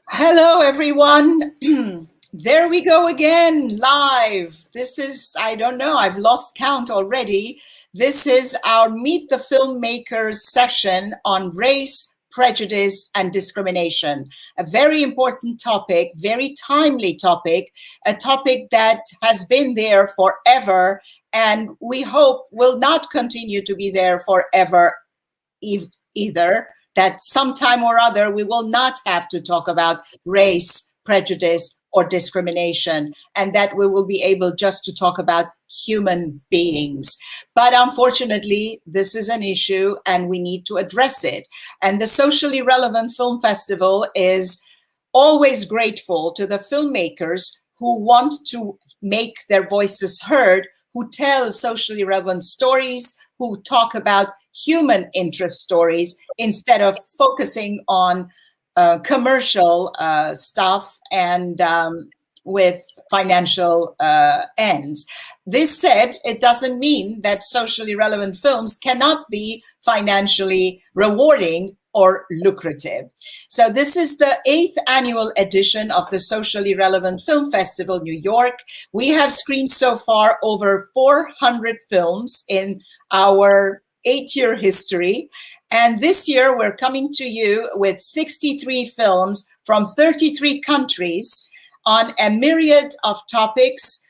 Hello, everyone. There we go again, live. This is, I don't know, I've lost count already. This is our Meet the Filmmakers session on race, prejudice, and discrimination. A very important topic, very timely topic, a topic that has been there forever, and we hope will not continue to be there forever either. That sometime or other we will not have to talk about race, prejudice, or discrimination, and that we will be able just to talk about human beings. But unfortunately, this is an issue and we need to address it. And the Socially Relevant Film Festival is always grateful to the filmmakers who want to make their voices heard, who tell socially relevant stories, who talk about human interest stories instead of focusing on commercial stuff and with financial ends. This said, it doesn't mean that socially relevant films cannot be financially rewarding or lucrative. So this is the 8th annual edition of the Socially Relevant Film Festival, New York. We have screened so far over 400 films in our 8-year history. And this year we're coming to you with 63 films from 33 countries on a myriad of topics,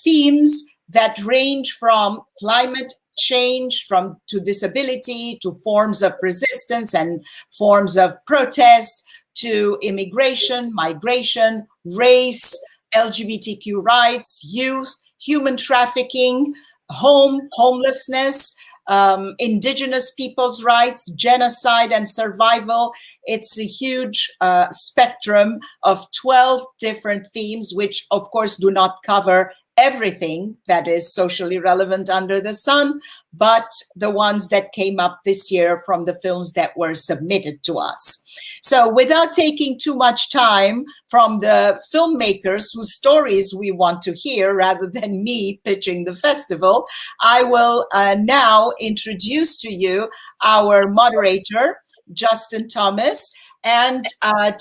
themes that range from climate change, to disability, to forms of resistance and forms of protest, to immigration, migration, race, LGBTQ rights, youth, human trafficking, homelessness, indigenous people's rights, genocide and survival. It's a huge spectrum of 12 different themes, which of course do not cover everything that is socially relevant under the sun, but the ones that came up this year from the films that were submitted to us. So without taking too much time from the filmmakers whose stories we want to hear, rather than me pitching the festival, I will now introduce to you our moderator, Justin Thomas, and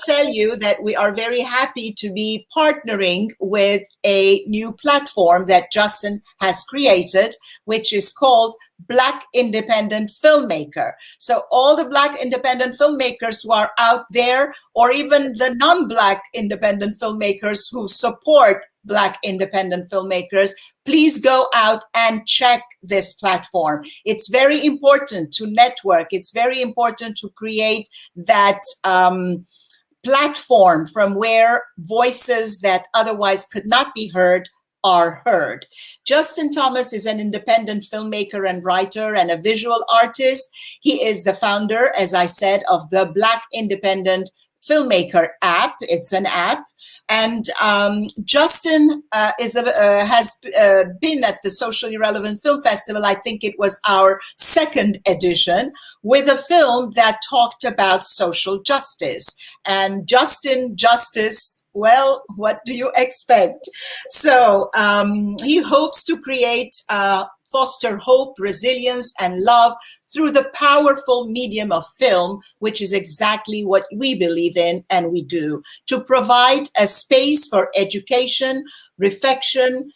tell you that we are very happy to be partnering with a new platform that Justin has created, which is called Black Independent Filmmaker. So all the Black independent filmmakers who are out there, or even the non-Black independent filmmakers who support Black independent filmmakers, please go out and check this platform. It's very important to network. It's very important to create that platform from where voices that otherwise could not be heard are heard. Justin Thomas is an independent filmmaker and writer and a visual artist. He is the founder, as I said, of the Black Independent Filmmaker app. It's an app. And Justin has been at the Socially Relevant Film Festival. I think it was our 2nd edition, with a film that talked about social justice. And Justin, justice, well, what do you expect? So he hopes to create foster hope, resilience, and love through the powerful medium of film, which is exactly what we believe in and we do, to provide a space for education, reflection,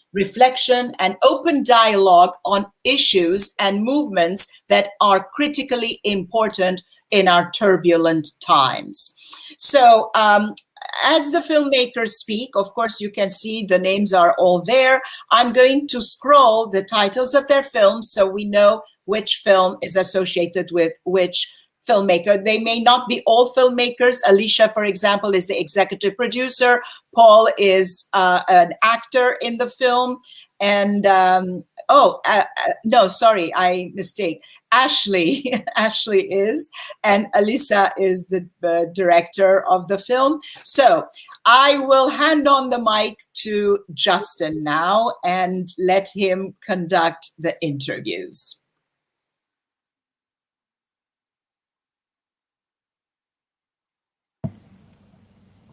and open dialogue on issues and movements that are critically important in our turbulent times. So, as the filmmakers speak, of course, you can see the names are all there. I'm going to scroll the titles of their films so we know which film is associated with which filmmaker. They may not be all filmmakers. Elisha, for example, is the executive producer. Paul is an actor in the film. And no, sorry, I mistake. Ashley is, and Alyssa is the director of the film. So I will hand on the mic to Justin now and let him conduct the interviews.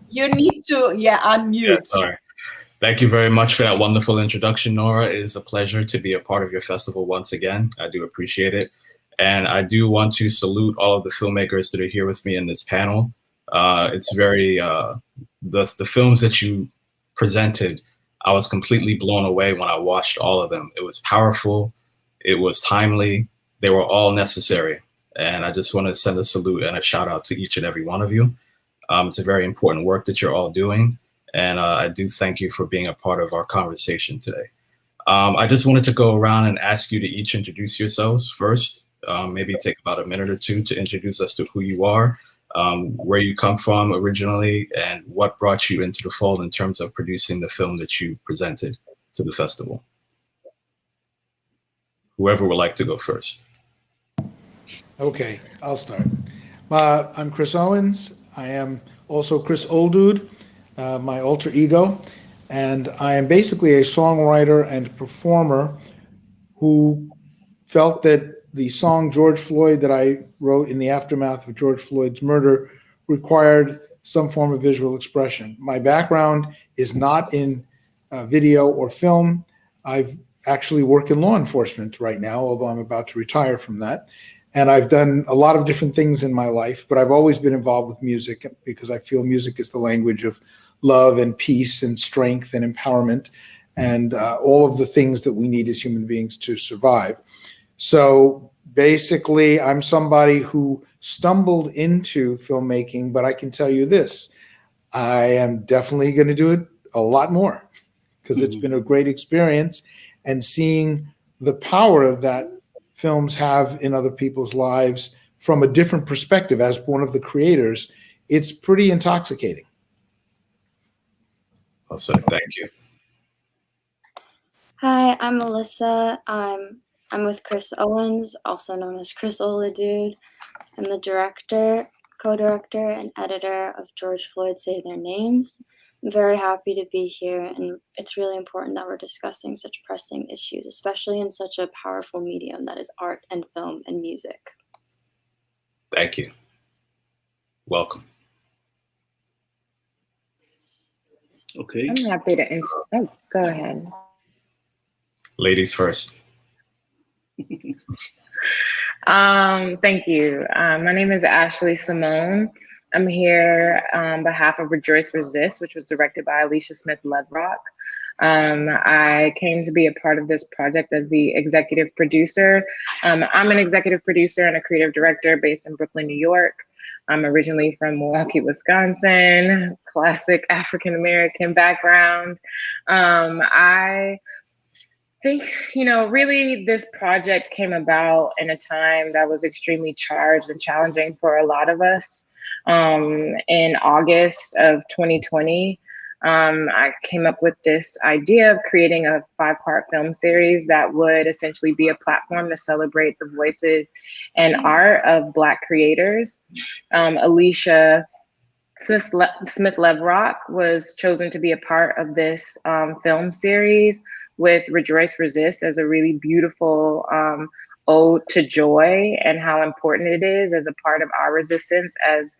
You need to, unmute. Yeah, sorry. Thank you very much for that wonderful introduction, Nora. It is a pleasure to be a part of your festival once again. I do appreciate it. And I do want to salute all of the filmmakers that are here with me in this panel. It's very the films that you presented. I was completely blown away when I watched all of them. It was powerful. It was timely. They were all necessary. And I just want to send a salute and a shout out to each and every one of you. It's a very important work that you're all doing. And I do thank you for being a part of our conversation today. I just wanted to go around and ask you to each introduce yourselves first. Maybe take about a minute or two to introduce us to who you are, where you come from originally, and what brought you into the fold in terms of producing the film that you presented to the festival. Whoever would like to go first. Okay, I'll start. I'm Chris Owens. I am also Chris Olddude, my alter ego, and I am basically a songwriter and performer who felt that the song George Floyd that I wrote in the aftermath of George Floyd's murder required some form of visual expression. My background is not in video or film. I've actually work in law enforcement right now, although I'm about to retire from that. And I've done a lot of different things in my life, but I've always been involved with music because I feel music is the language of love and peace and strength and empowerment and all of the things that we need as human beings to survive. So basically, I'm somebody who stumbled into filmmaking, but I can tell you this, I am definitely going to do it a lot more because it's been a great experience. And seeing the power that films have in other people's lives from a different perspective as one of the creators, it's pretty intoxicating. I'll say thank you. Hi, I'm Alyssa. I'm with Chris Owens, also known as Chris Oladude. I'm the director, co-director, and editor of George Floyd Say Their Names. I'm very happy to be here, and it's really important that we're discussing such pressing issues, especially in such a powerful medium that is art and film and music. Thank you. Welcome. Okay. I'm happy to oh, go ahead. Ladies first. Thank you. My name is Ashley Simone. I'm here on behalf of Rejoice Resist, which was directed by Elisha Smith-Leverock. I came to be a part of this project as the executive producer. I'm an executive producer and a creative director based in Brooklyn, New York. I'm originally from Milwaukee, Wisconsin, classic African-American background. I think, really this project came about in a time that was extremely charged and challenging for a lot of us. In August of 2020, I came up with this idea of creating a 5-part film series that would essentially be a platform to celebrate the voices and art of Black creators. Elisha Smith-Leverock was chosen to be a part of this film series with Rejoice Resist as a really beautiful ode to joy and how important it is as a part of our resistance as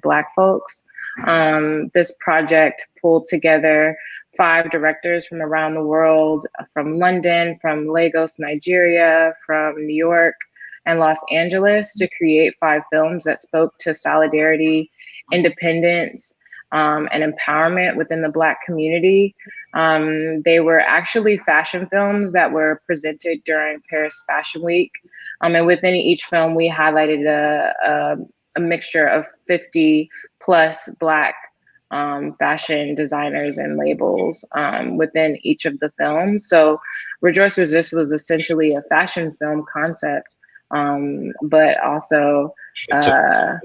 Black folks. This project pulled together 5 directors from around the world, from London, from Lagos, Nigeria, from New York, and Los Angeles to create 5 films that spoke to solidarity, independence, and empowerment within the Black community. They were actually fashion films that were presented during Paris Fashion Week. And within each film, we highlighted a mixture of 50 plus Black fashion designers and labels within each of the films. So Rejoice Resist was essentially a fashion film concept, but also a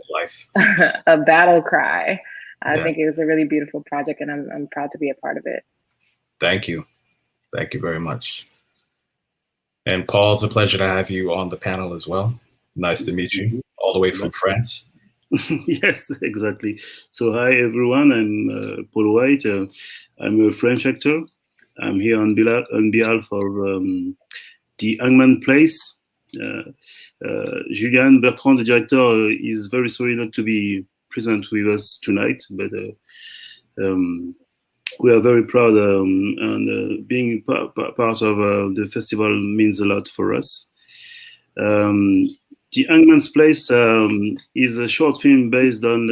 battle cry. I think it was a really beautiful project, and I'm proud to be a part of it. Thank you. Thank you very much. And Paul, it's a pleasure to have you on the panel as well. Nice to meet you, all the way from France. Yes, exactly. So hi, everyone. I'm Paul White. I'm a French actor. I'm here on behalf of the Hangman Place. Julian Bertrand, the director, is very sorry not to be present with us tonight, but we are very proud, and being part of the festival means a lot for us. The Hangman's Place is a short film based on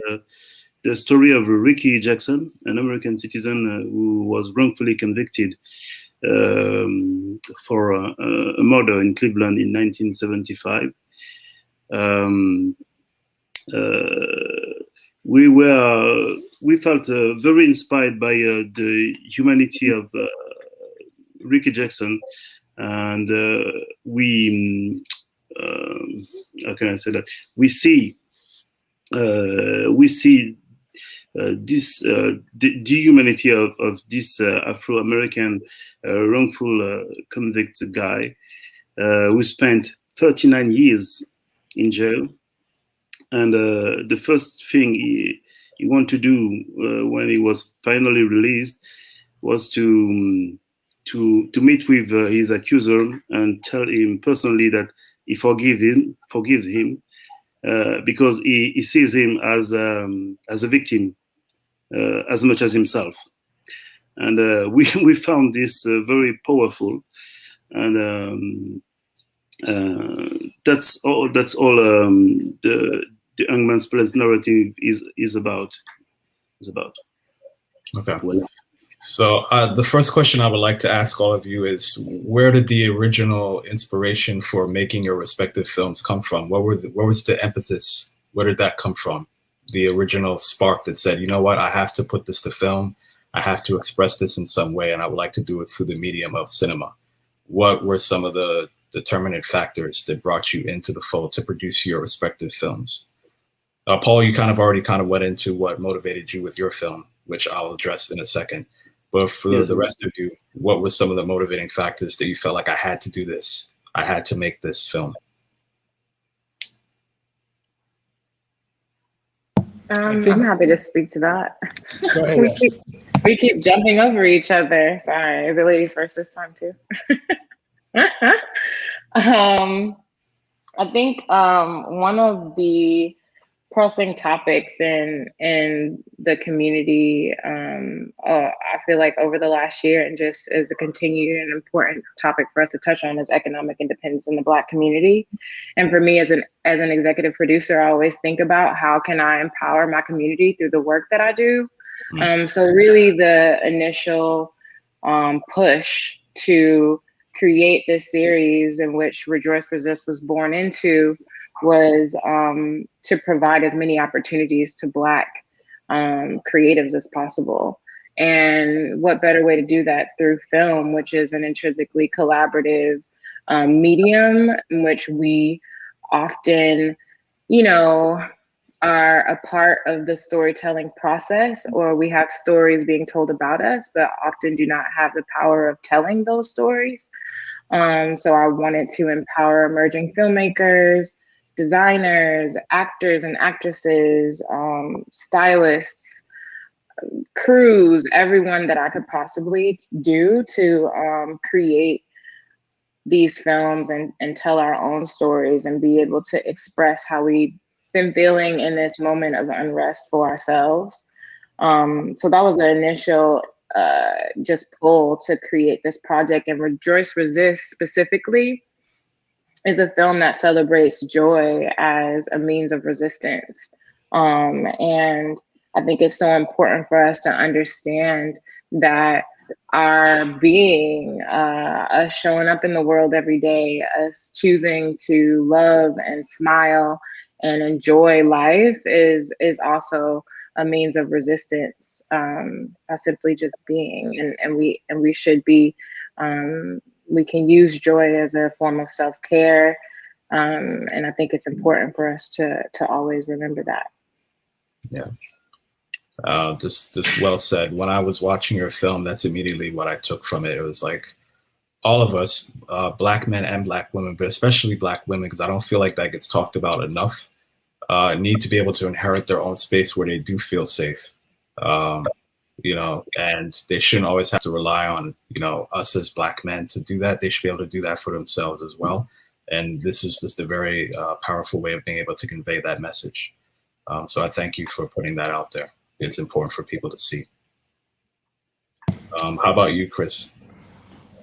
the story of Ricky Jackson, an American citizen who was wrongfully convicted for a murder in Cleveland in 1975. We felt very inspired by the humanity of Ricky Jackson, and how can I say that? We see this the humanity of this Afro-American wrongful convict guy who spent 39 years in jail, and the first thing he wanted to do when he was finally released was to meet with his accuser and tell him personally that he forgives him because he sees him as a victim as much as himself. And we found this very powerful, and that's all the Hangman's Place narrative is about. Okay. Well, So the first question I would like to ask all of you is, where did the original inspiration for making your respective films come from? What was the impetus? Where did that come from? The original spark that said, you know what, I have to put this to film. I have to express this in some way, and I would like to do it through the medium of cinema. What were some of the determinant factors that brought you into the fold to produce your respective films? Paul, you already went into what motivated you with your film, which I'll address in a second. But for the rest of you, what were some of the motivating factors that you felt like I had to do this? I had to make this film. I'm happy to speak to that. Go ahead. we keep jumping over each other. Sorry, is it ladies first this time too? I think one of the pressing topics in the community, I feel like over the last year, and just as a continued and important topic for us to touch on, is economic independence in the Black community. And for me as an executive producer, I always think about how can I empower my community through the work that I do. So really the initial push to create this series, in which Rejoice Resist was born into, was to provide as many opportunities to Black creatives as possible. And what better way to do that through film, which is an intrinsically collaborative medium in which we often, are a part of the storytelling process, or we have stories being told about us, but often do not have the power of telling those stories. So I wanted to empower emerging filmmakers, designers, actors and actresses, stylists, crews, everyone that I could possibly do to create these films and tell our own stories and be able to express how we've been feeling in this moment of unrest for ourselves. So that was the initial just pull to create this project. And Rejoice Resist specifically is a film that celebrates joy as a means of resistance. And I think it's so important for us to understand that our being, us showing up in the world every day, us choosing to love and smile and enjoy life is also a means of resistance, by simply just being. And we should be, we can use joy as a form of self-care. And I think it's important for us to always remember that. Yeah. Just well said. When I was watching your film, that's immediately what I took from it. It was like all of us, Black men and Black women, but especially Black women, because I don't feel like that gets talked about enough, need to be able to inherit their own space where they do feel safe. And they shouldn't always have to rely on, us as Black men to do that. They should be able to do that for themselves as well. And this is just a very powerful way of being able to convey that message. So I thank you for putting that out there. It's important for people to see. How about you, Chris?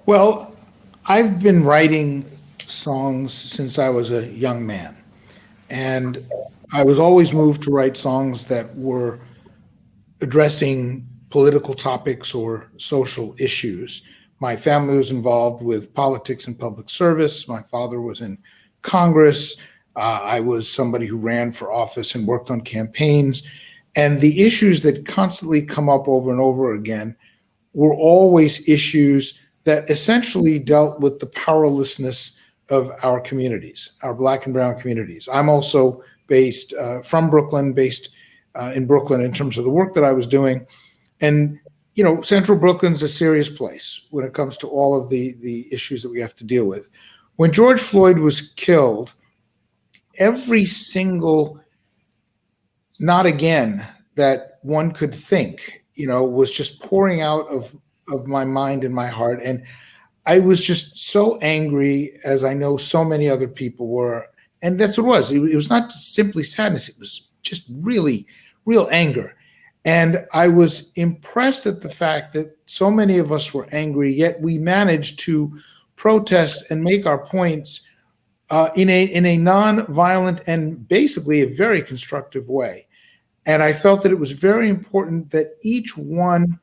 Well, I've been writing songs since I was a young man. And I was always moved to write songs that were addressing political topics or social issues. My family was involved with politics and public service. My father was in Congress. I was somebody who ran for office and worked on campaigns. And the issues that constantly come up over and over again were always issues that essentially dealt with the powerlessness of our communities, our Black and brown communities. I'm also based from Brooklyn, based in Brooklyn in terms of the work that I was doing. And, you know, Central Brooklyn's a serious place when it comes to all of the issues that we have to deal with. When George Floyd was killed, every single not again that one could think, you know, was just pouring out of my mind and my heart. And I was just so angry, as I know so many other people were. And that's what it was. It was not simply sadness. It was just really, real anger. And I was impressed at the fact that so many of us were angry, yet we managed to protest and make our points in a non-violent and basically a very constructive way. And I felt that it was very important that each one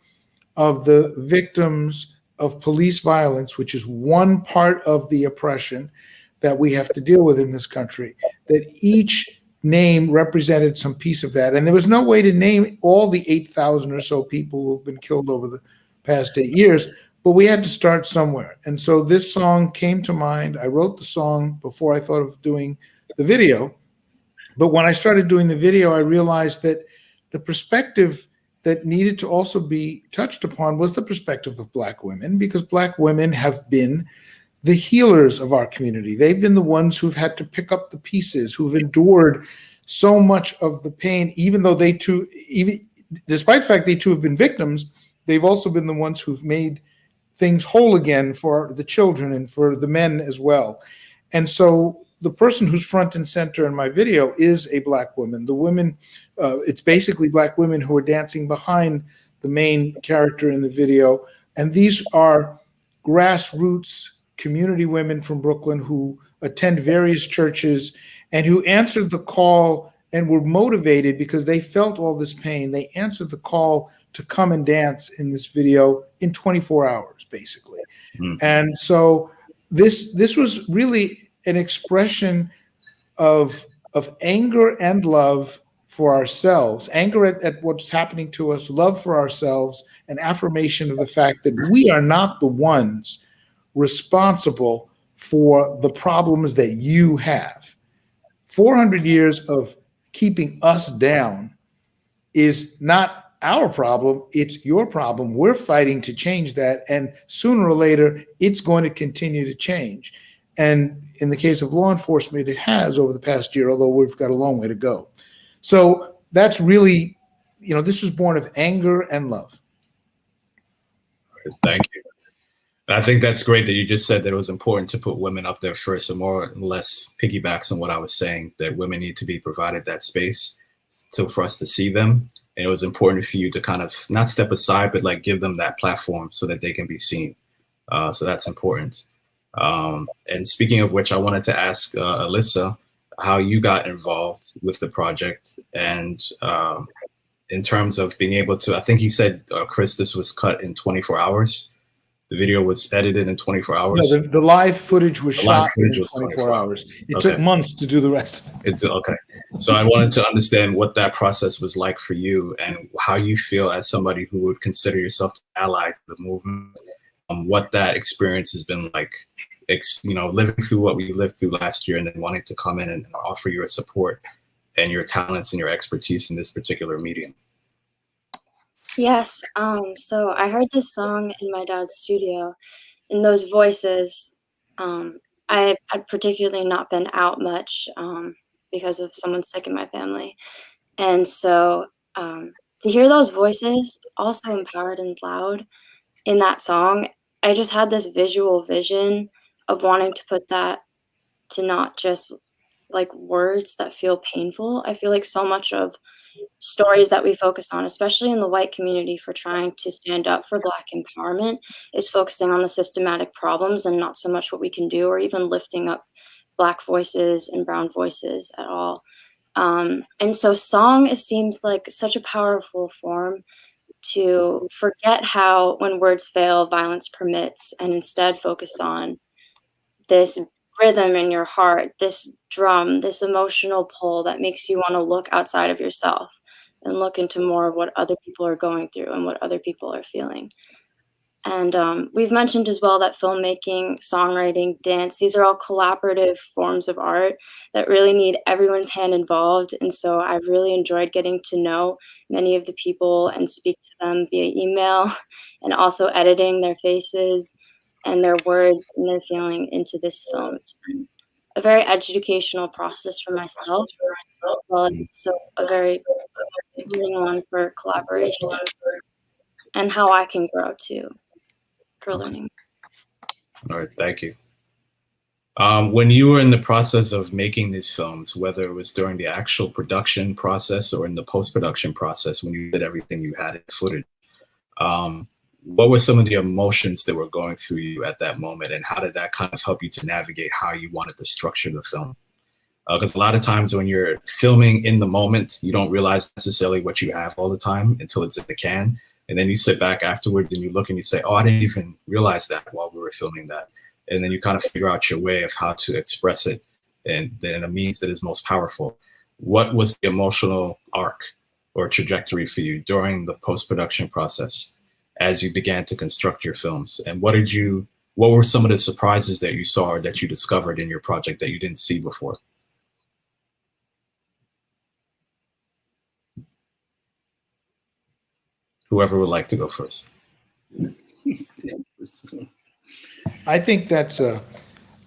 of the victims of police violence, which is one part of the oppression that we have to deal with in this country, that each name represented some piece of that. And there was no way to name all the 8,000 or so people who've been killed over the past 8 years, but we had to start somewhere. And so this song came to mind. I wrote the song before I thought of doing the video. But when I started doing the video, I realized that the perspective that needed to also be touched upon was the perspective of Black women, because Black women have been the healers of our community. They've been the ones who've had to pick up the pieces, who've endured so much of the pain, even though they too, even despite the fact they too have been victims, they've also been the ones who've made things whole again for the children and for the men as well. And so the person who's front and center in my video is a Black woman. The women, it's basically Black women who are dancing behind the main character in the video. And these are grassroots community women from Brooklyn who attend various churches and who answered the call and were motivated because they felt all this pain. They answered the call to come and dance in this video in 24 hours, basically. Mm-hmm. And so this was really an expression of anger and love for ourselves, anger at what's happening to us, love for ourselves, an affirmation of the fact that we are not the ones responsible for the problems that you have. 400 years of keeping us down is not our problem, it's your problem. We're fighting to change that, and sooner or later, it's going to continue to change. And in the case of law enforcement, it has over the past year, although we've got a long way to go. So that's really, you know, this was born of anger and love. Thank you. And I think that's great that you just said that it was important to put women up there first, and more or less piggybacks on what I was saying, that women need to be provided that space for us to see them. And it was important for you to kind of not step aside, but like give them that platform so that they can be seen. So that's important. And speaking of which, I wanted to ask Alyssa how you got involved with the project, and in terms of being able to, I think he said, Chris, this was cut in 24 hours. The video was edited in 24 hours. No, the live footage was shot in 24 hours. It took months to do the rest of it. Okay. So I wanted to understand what that process was like for you, and how you feel as somebody who would consider yourself an ally to the movement, what that experience has been like, you know, living through what we lived through last year and then wanting to come in and offer your support and your talents and your expertise in this particular medium. Yes, so I heard this song in my dad's studio, and those voices, I had particularly not been out much because of someone sick in my family. And so to hear those voices also empowered and loud in that song, I just had this visual vision of wanting to put that to not just like words that feel painful. I feel like so much of stories that we focus on, especially in the white community, for trying to stand up for Black empowerment, is focusing on the systematic problems and not so much what we can do, or even lifting up Black voices and brown voices at all. And so song seems like such a powerful form to forget how when words fail, violence permits, and instead focus on this rhythm in your heart, this drum, this emotional pull that makes you want to look outside of yourself and look into more of what other people are going through and what other people are feeling. And we've mentioned as well that filmmaking, songwriting, dance, these are all collaborative forms of art that really need everyone's hand involved. And so I've really enjoyed getting to know many of the people and speak to them via email, and also editing their faces and their words and their feeling into this film. It's been a very educational process for myself, as well as so a very rewarding one for collaboration and how I can grow too. For learning. All right, thank you. When you were in the process of making these films, whether it was during the actual production process or in the post-production process, when you did everything you had in footage, what were some of the emotions that were going through you at that moment, and how did that kind of help you to navigate how you wanted to structure the film? Because a lot of times when you're filming in the moment, you don't realize necessarily what you have all the time until it's in the can. And then you sit back afterwards and you look and you say, oh, I didn't even realize that while we were filming that. And then you kind of figure out your way of how to express it and then in a means that is most powerful. What was the emotional arc or trajectory for you during the post-production process as you began to construct your films? And what were some of the surprises that you saw or that you discovered in your project that you didn't see before? Whoever would like to go first. I think that's a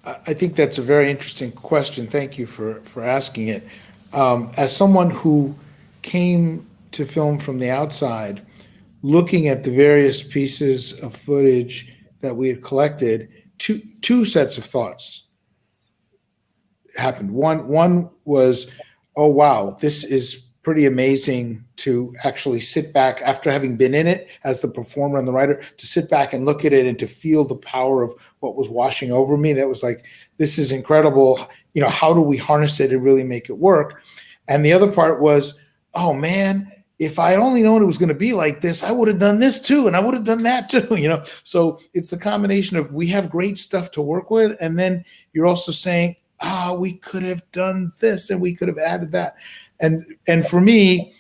very interesting question. Thank you for asking it. As someone who came to film from the outside, looking at the various pieces of footage that we had collected, two sets of thoughts happened. One was, oh wow, this is pretty amazing to actually sit back after having been in it as the performer and the writer, to sit back and look at it and to feel the power of what was washing over me. That was like, this is incredible. You know, how do we harness it and really make it work? And the other part was, oh man, if I only known it was going to be like this, I would have done this too, and I would have done that too, you know? So it's the combination of, we have great stuff to work with, and then you're also saying, we could have done this and we could have added that. And for me,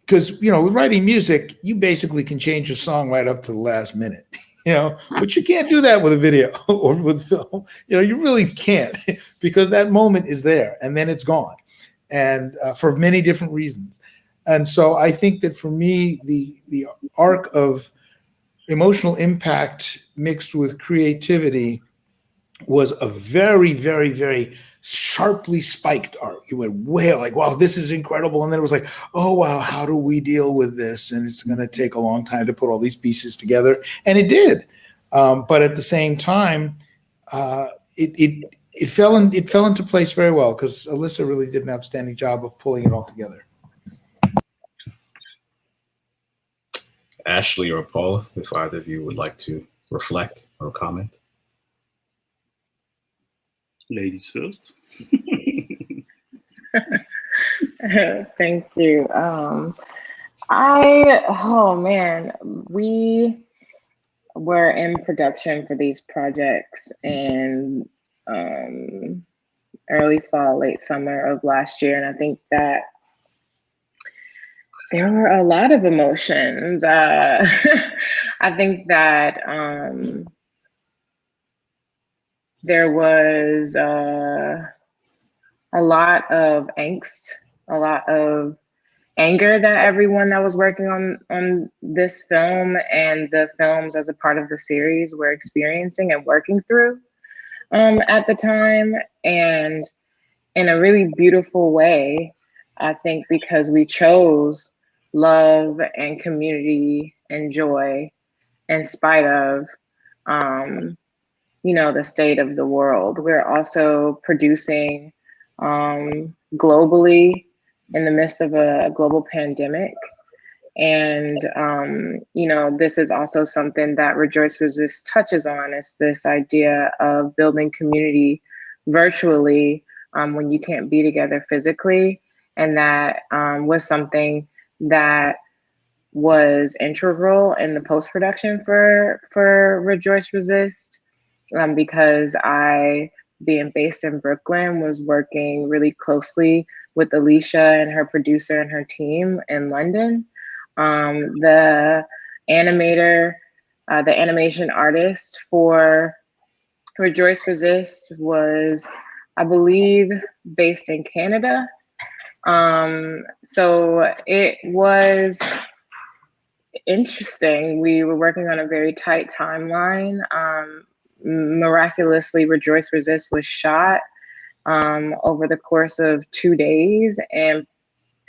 because, you know, with writing music, you basically can change a song right up to the last minute, you know, but you can't do that with a video or with film. You know, you really can't, because that moment is there and then it's gone, and for many different reasons. And so I think that for me, the arc of emotional impact mixed with creativity was a very, very, very sharply spiked arc. You went way like, wow, this is incredible. And then it was like, oh, wow, how do we deal with this? And it's going to take a long time to put all these pieces together. And it did. But at the same time, it fell into place very well, because Alyssa really did an outstanding job of pulling it all together. Ashley or Paula, if either of you would like to reflect or comment. Ladies first. Thank you. We were in production for these projects in early fall, late summer of last year. And I think that there were a lot of emotions. I think that there was a lot of angst, a lot of anger that everyone that was working on this film and the films as a part of the series were experiencing and working through at the time. And in a really beautiful way, I think, because we chose love and community and joy in spite of the state of the world. We're also producing globally in the midst of a global pandemic. And, this is also something that Rejoice Resist touches on, is this idea of building community virtually when you can't be together physically. And that was something that was integral in the post-production for Rejoice Resist, because I, being based in Brooklyn, was working really closely with Elisha and her producer and her team in London. The animator, the animation artist for Rejoice Resist was, I believe, based in Canada. So it was interesting. We were working on a very tight timeline. Miraculously, Rejoice Resist was shot over the course of 2 days and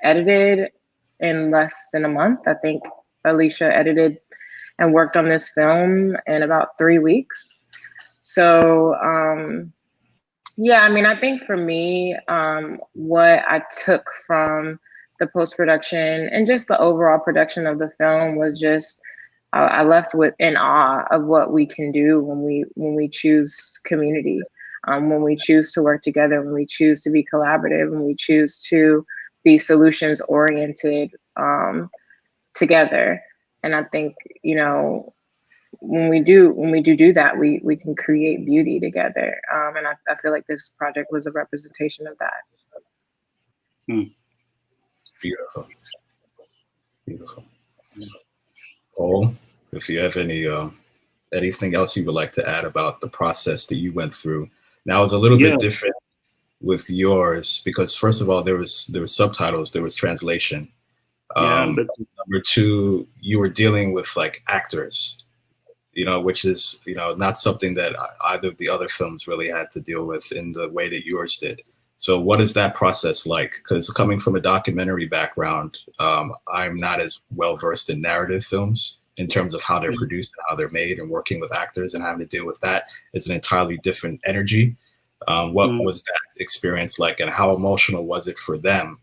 edited in less than a month. I think Alicia edited and worked on this film in about 3 weeks. So yeah, I mean, I think for me, what I took from the post-production and just the overall production of the film was just, I left with in awe of what we can do when we choose community, when we choose to work together, when we choose to be collaborative, when we choose to be solutions oriented together. And I think, you know, when we do that, we can create beauty together. And I feel like this project was a representation of that. Beautiful. Beautiful. Paul, if you have anything else you would like to add about the process that you went through. Now it's a little bit different with yours because first of all, there was subtitles, there was translation. But number two, you were dealing with like actors, you know, which is, you know, not something that either of the other films really had to deal with in the way that yours did. So what is that process like? Because coming from a documentary background, I'm not as well versed in narrative films in terms of how they're produced and how they're made, and working with actors and having to deal with that is an entirely different energy. What was that experience like, and how emotional was it for them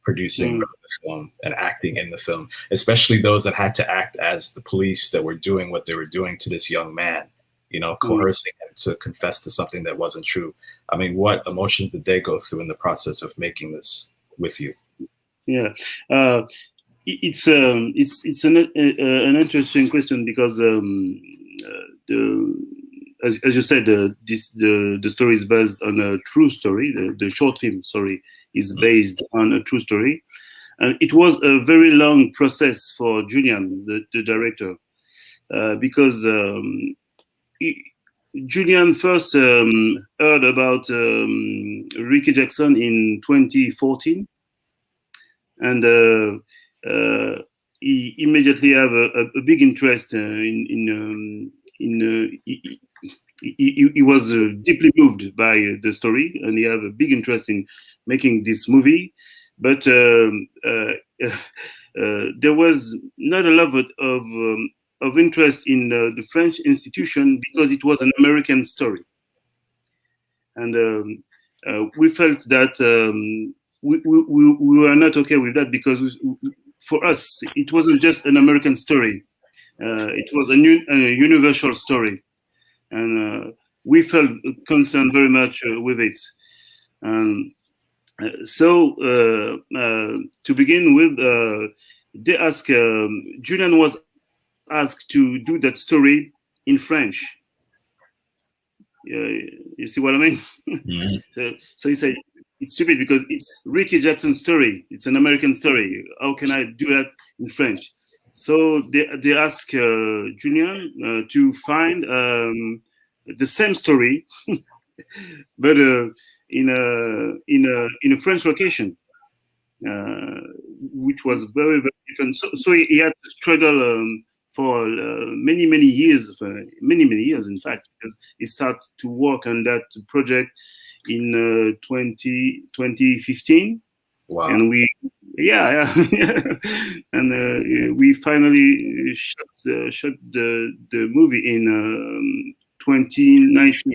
producing the film and acting in the film, especially those that had to act as the police that were doing what they were doing to this young man, you know, coercing him to confess to something that wasn't true? I mean, what emotions did they go through in the process of making this with you? Yeah, it's an interesting question because as you said, the story is based on a true story. The short film, sorry, is based on a true story, and it was a very long process for Julian, the director, because Julian first heard about Ricky Jackson in 2014, and he immediately have a big interest he was deeply moved by the story, and he have a big interest in making this movie. But there was not a lot of interest in the French institution because it was an American story, and we felt that we were not okay with that because for us it wasn't just an American story; it was a universal story. And we felt concerned very much with it. So to begin with, they asked, Julian was asked to do that story in French. You see what I mean? So he said, it's stupid because it's Ricky Jackson's story. It's an American story. How can I do that in French? So they asked Julian to find the same story, but in a French location, which was very, very different. So he had to struggle for many years, in fact, because he started to work on that project in 2015. Wow. And and we finally shot the movie in 2019.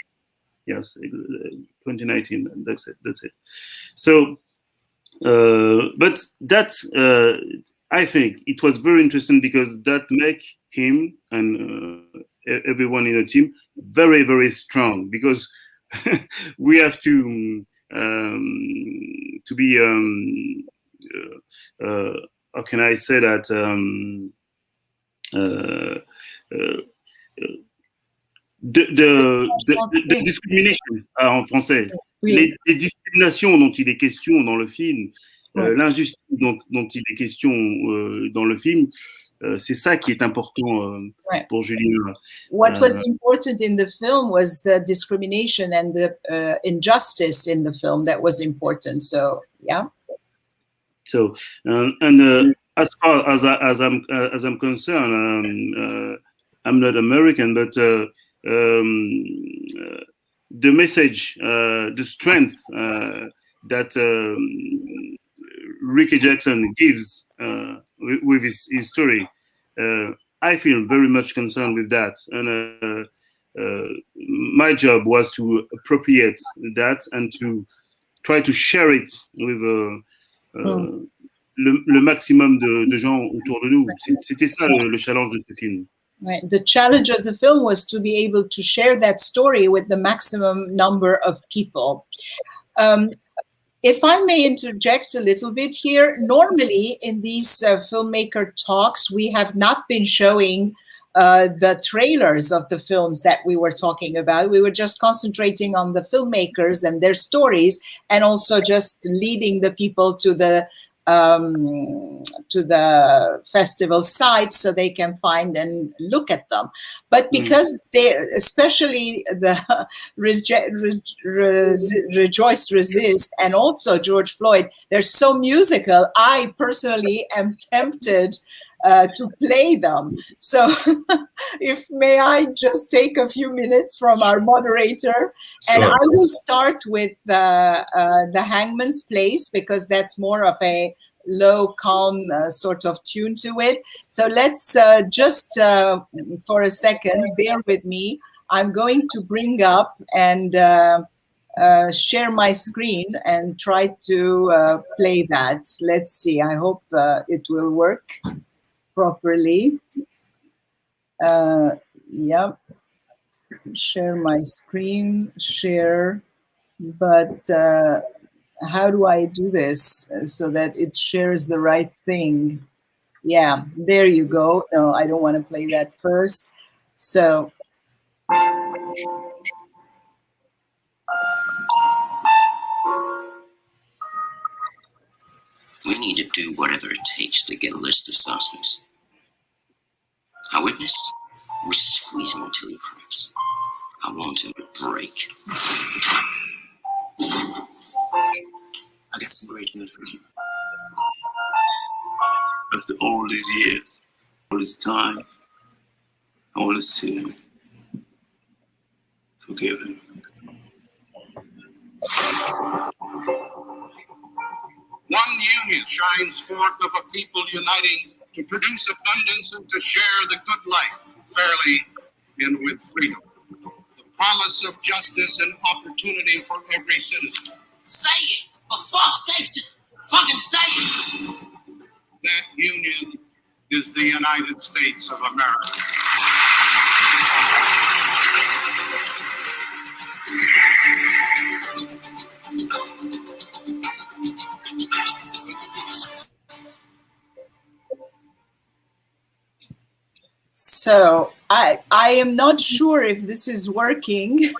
Yes, 2019. That's it. So, but that I think it was very interesting because that make him and everyone in the team very, very strong, because we have to be how can I say that? De discrimination en français. Oui. Les discriminations dont il est question dans le film, l'injustice dont il est question dans le film, c'est ça qui est important pour Julien. What was important in the film was the discrimination and the injustice in the film that was important. So, yeah. So, as far as I'm concerned, I'm not American, but the message, the strength that Ricky Jackson gives with his story, I feel very much concerned with that. And my job was to appropriate that and to try to share it with le maximum de gens autour de nous. C'était ça le challenge de ce film. Right. The challenge of the film was to be able to share that story with the maximum number of people. If I may interject a little bit here, normally in these filmmaker talks, we have not been showing the trailers of the films that we were talking about. We were just concentrating on the filmmakers and their stories, and also just leading the people to the festival site so they can find and look at them. But because they, especially the Rejoice, Resist, and also George Floyd, they're so musical, I personally am tempted to play them. So if may I just take a few minutes from our moderator, and I will start with the Hangman's Place, because that's more of a low, calm sort of tune to it. So let's just for a second, bear with me. I'm going to bring up and share my screen and try to play that. Let's see. I hope it will work properly. Yep. Share my screen, share, but how do I do this so that it shares the right thing? Yeah, there you go. No, I don't want to play that first. So. We need to do whatever it takes to get a list of suspects. A witness? We squeeze him until he cracks. I want him to break. I got some great news for you. After all these years, all this time, all this sin, forgive him. One union shines forth of a people uniting to produce abundance and to share the good life fairly and with freedom. The promise of justice and opportunity for every citizen. Say it! For fuck's sake, just fucking say it! That union is the United States of America. So I am not sure if this is working.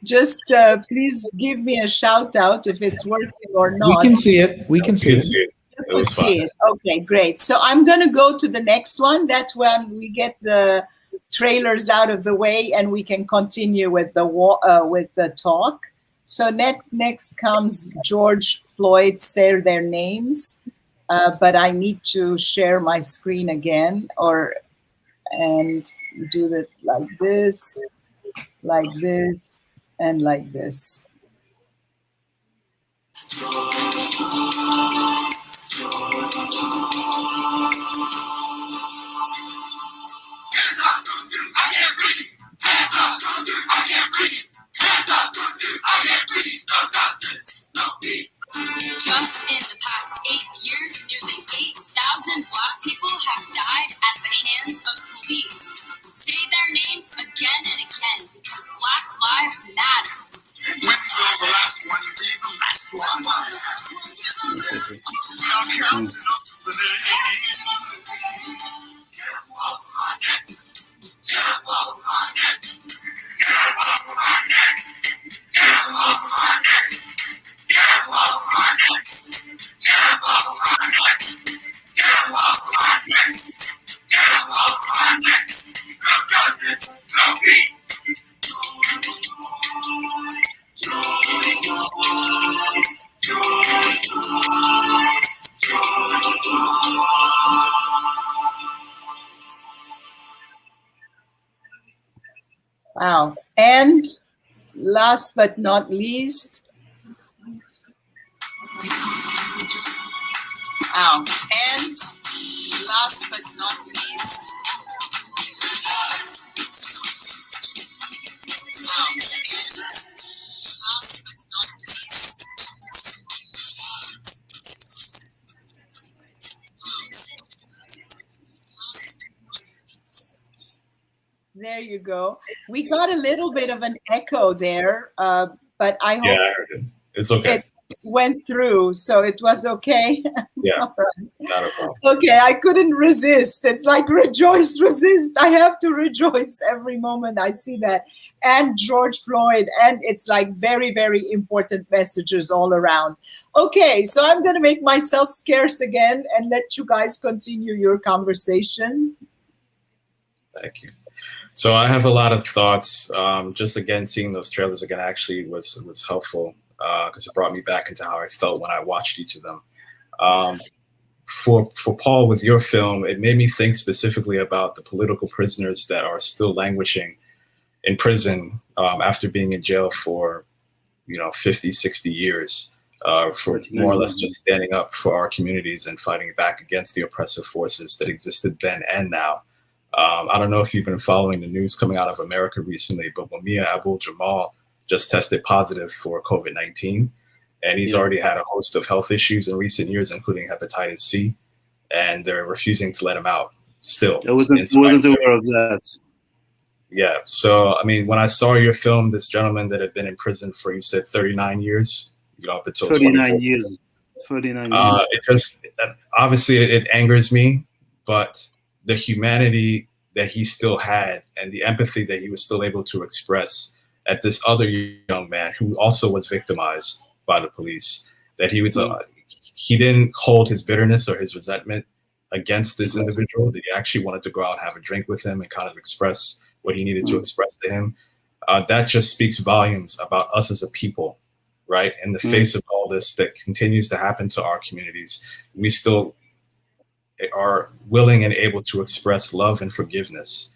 Just please give me a shout out if it's working or not. We can see it. We can see it. It was fine. Okay, great. So I'm going to go to the next one. That's when we get the trailers out of the way and we can continue with the talk. So next comes George Floyd, Say Their Names. But I need to share my screen again and do it like this, and like this. Just in the past 8 years, nearly 8,000 Black people have died at the hands of police. Say their names again and again because Black lives matter. When will the last one be the last one? We Wow. And last but not least, wow. And last but not least, wow. And last but not least, there you go. We got a little bit of an echo there, but I hope I heard it. It's okay. it went through, so it was okay. Yeah, All right. not a problem. Okay, I couldn't resist. It's like rejoice, resist. I have to rejoice every moment I see that. And George Floyd, and it's like very, very important messages all around. Okay, so I'm going to make myself scarce again and let you guys continue your conversation. Thank you. So I have a lot of thoughts. Just again, seeing those trailers again actually was helpful because it brought me back into how I felt when I watched each of them. For Paul, with your film, it made me think specifically about the political prisoners that are still languishing in prison after being in jail for 50, 60 years for more or less just standing up for our communities and fighting back against the oppressive forces that existed then and now. I don't know if you've been following the news coming out of America recently, but Mumia Abu-Jamal just tested positive for COVID-19, and he's already had a host of health issues in recent years, including hepatitis C, and they're refusing to let him out still. I wasn't aware of that. Yeah, so, I mean, when I saw your film, this gentleman that had been in prison for, you said 39 years? Up until 39 years. 39 years. It just, obviously, it angers me, but the humanity that he still had and the empathy that he was still able to express at this other young man who also was victimized by the police, that he was he didn't hold his bitterness or his resentment against this individual, that he actually wanted to go out and have a drink with him and kind of express what he needed to express to him. That just speaks volumes about us as a people, right? In the face of all this that continues to happen to our communities, we still are willing and able to express love and forgiveness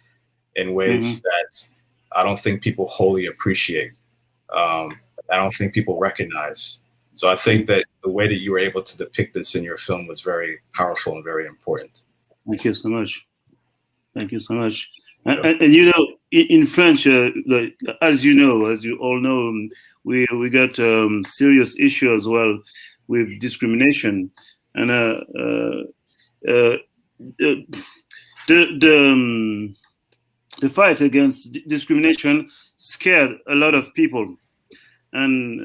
in ways that I don't think people wholly appreciate. I don't think people recognize. So I think that the way that you were able to depict this in your film was very powerful and very important. Thank you so much. Thank you so much. And in French, as you all know, we got serious issue as well with discrimination, and the fight against discrimination scared a lot of people, and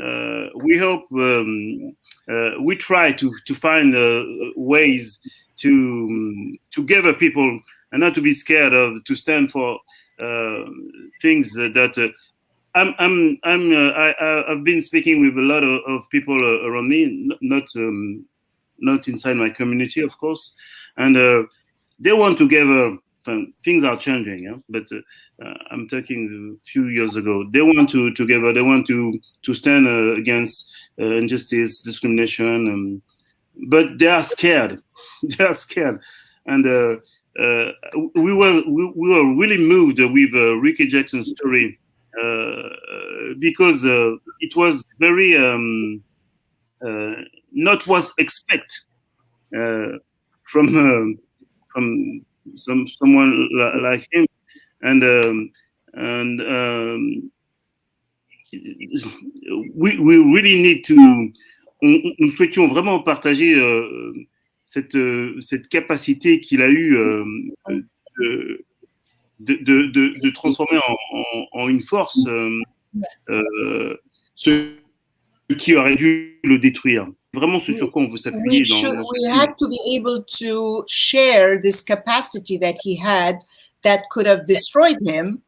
we hope we try to find ways to gather people and not to be scared of to stand for things that I've been speaking with a lot of people around me, not inside my community, of course, and they want to gather. Things are changing, yeah? But I'm talking a few years ago. They want to together. They want to stand against injustice, discrimination, but they are scared. They are scared, and we were really moved with Ricky Jackson's story because it was very not was expect from someone like him, and we really need to. Nous souhaitions vraiment partager cette capacité qu'il a eu de transformer en une force qui aurait dû le détruire. Vraiment ce sur quoi on veut s'appuyer dans ce we film. had to be able to share this capacity that he had that could have destroyed him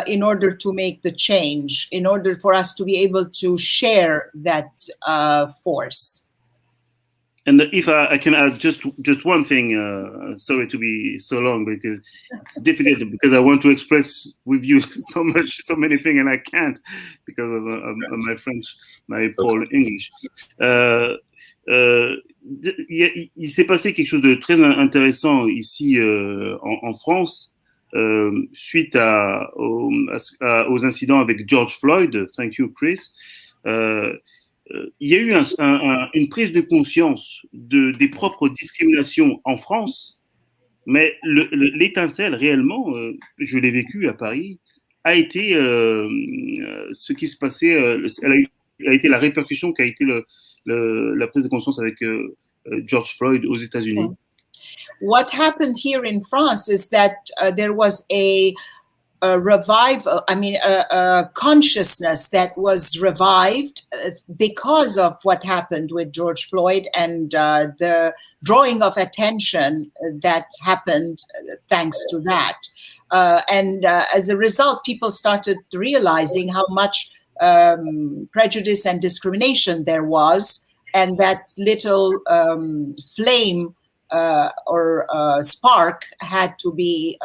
in order to make the change, in order for us to be able to share that force. And if I can add just one thing, sorry to be so long, but it's difficult because I want to express with you so many things, and I can't because of my French, my poor English. Il s'est passé quelque chose de très intéressant ici en France suite aux incidents avec George Floyd. Thank you, Chris. Il y a eu une prise de conscience des propres discriminations en France, mais l'étincelle réellement, je l'ai vécu à Paris, a été ce qui se passait, a été la répercussion qu'a été la prise de conscience avec George Floyd aux États-Unis. What happened here in France is that there was a revival, a consciousness that was revived because of what happened with George Floyd and the drawing of attention that happened thanks to that. And as a result, people started realizing how much prejudice and discrimination there was, and that little flame or spark had to be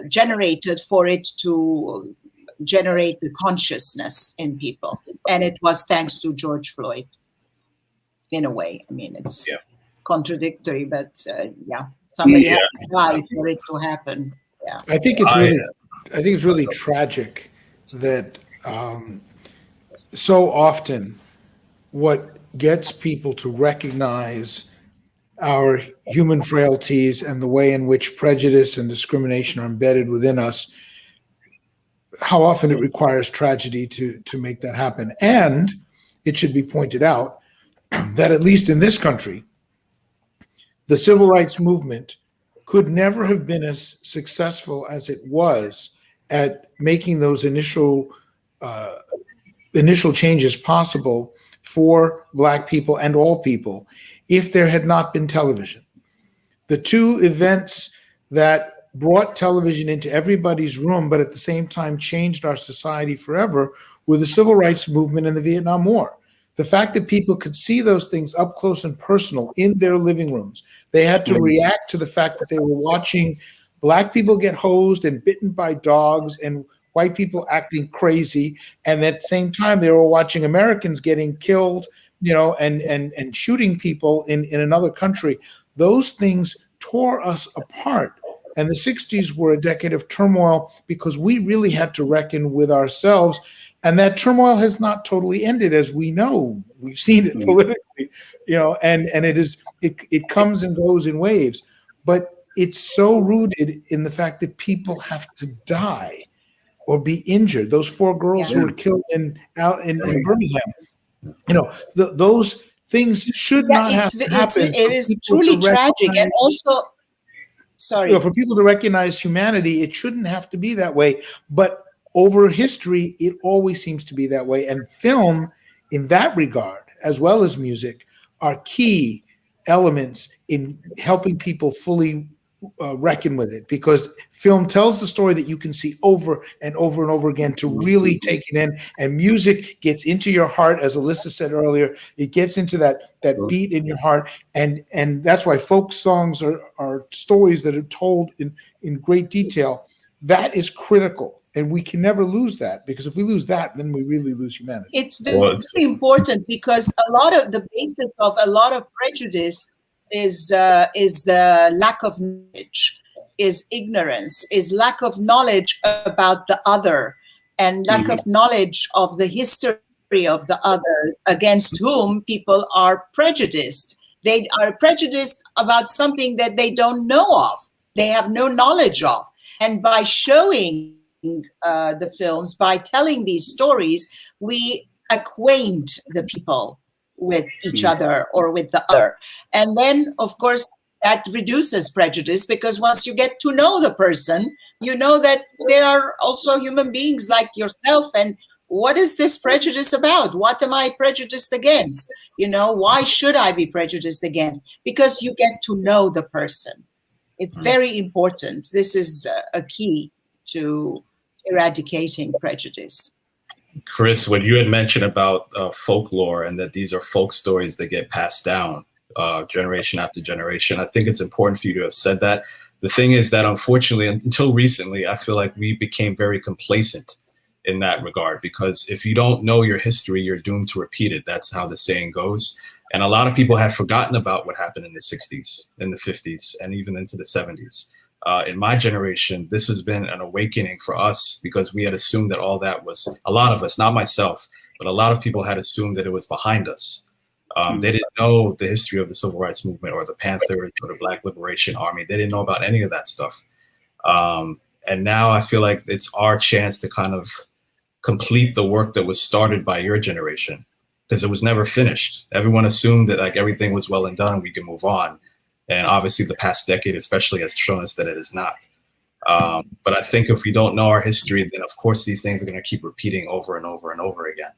generated for it to generate the consciousness in people. And it was thanks to George Floyd, in a way. I mean, it's contradictory, but somebody had to die for it to happen. Yeah. I think it's really tragic that so often what gets people to recognize our human frailties and the way in which prejudice and discrimination are embedded within us, how often it requires tragedy to make that happen. And it should be pointed out that at least in this country, the civil rights movement could never have been as successful as it was at making those initial changes possible for Black people and all people if there had not been television. The two events that brought television into everybody's room, but at the same time changed our society forever, were the civil rights movement and the Vietnam War. The fact that people could see those things up close and personal in their living rooms. They had to react to the fact that they were watching Black people get hosed and bitten by dogs and white people acting crazy. And at the same time, they were watching Americans getting killed, and shooting people in another country. Those things tore us apart. And the 60s were a decade of turmoil because we really had to reckon with ourselves. And that turmoil has not totally ended, as we know. We've seen it politically, and it comes and goes in waves. But it's so rooted in the fact that people have to die or be injured. Those 4 girls who were killed out in Birmingham, those things should not have to happen. It is truly tragic. And also, for people to recognize humanity, it shouldn't have to be that way. But over history, it always seems to be that way. And film, in that regard, as well as music, are key elements in helping people fully reckon with it, because film tells the story that you can see over and over and over again to really take it in, and music gets into your heart, as Alyssa said earlier. It gets into that beat in your heart, and that's why folk songs are stories that are told in great detail. That is critical, and we can never lose that, because if we lose that, then we really lose humanity. It's very important, because a lot of the basis of a lot of prejudice is lack of knowledge, is ignorance, is lack of knowledge about the other, and lack of knowledge of the history of the other against whom people are prejudiced. They are prejudiced about something that they don't know of, they have no knowledge of. And by showing the films, by telling these stories, we acquaint the people with each other or with the other. And then, of course, that reduces prejudice, because once you get to know the person, you know that they are also human beings like yourself, and what is this prejudice about? What am I prejudiced against? You know, why should I be prejudiced against? Because you get to know the person. It's very important. This is a key to eradicating prejudice. Chris, when you had mentioned about folklore and that these are folk stories that get passed down generation after generation, I think it's important for you to have said that. The thing is that unfortunately, until recently, I feel like we became very complacent in that regard, because if you don't know your history, you're doomed to repeat it. That's how the saying goes. And a lot of people have forgotten about what happened in the 60s, in the 50s, and even into the 70s. In my generation, this has been an awakening for us, because we had assumed that all that was, a lot of us, not myself, but a lot of people had assumed that it was behind us. They didn't know the history of the Civil Rights Movement or the Panthers or the Black Liberation Army. They didn't know about any of that stuff. And now I feel like it's our chance to kind of complete the work that was started by your generation, because it was never finished. Everyone assumed that like everything was well and done, we can move on. And obviously the past decade especially has shown us that it is not. But I think if we don't know our history, then of course these things are going to keep repeating over and over and over again.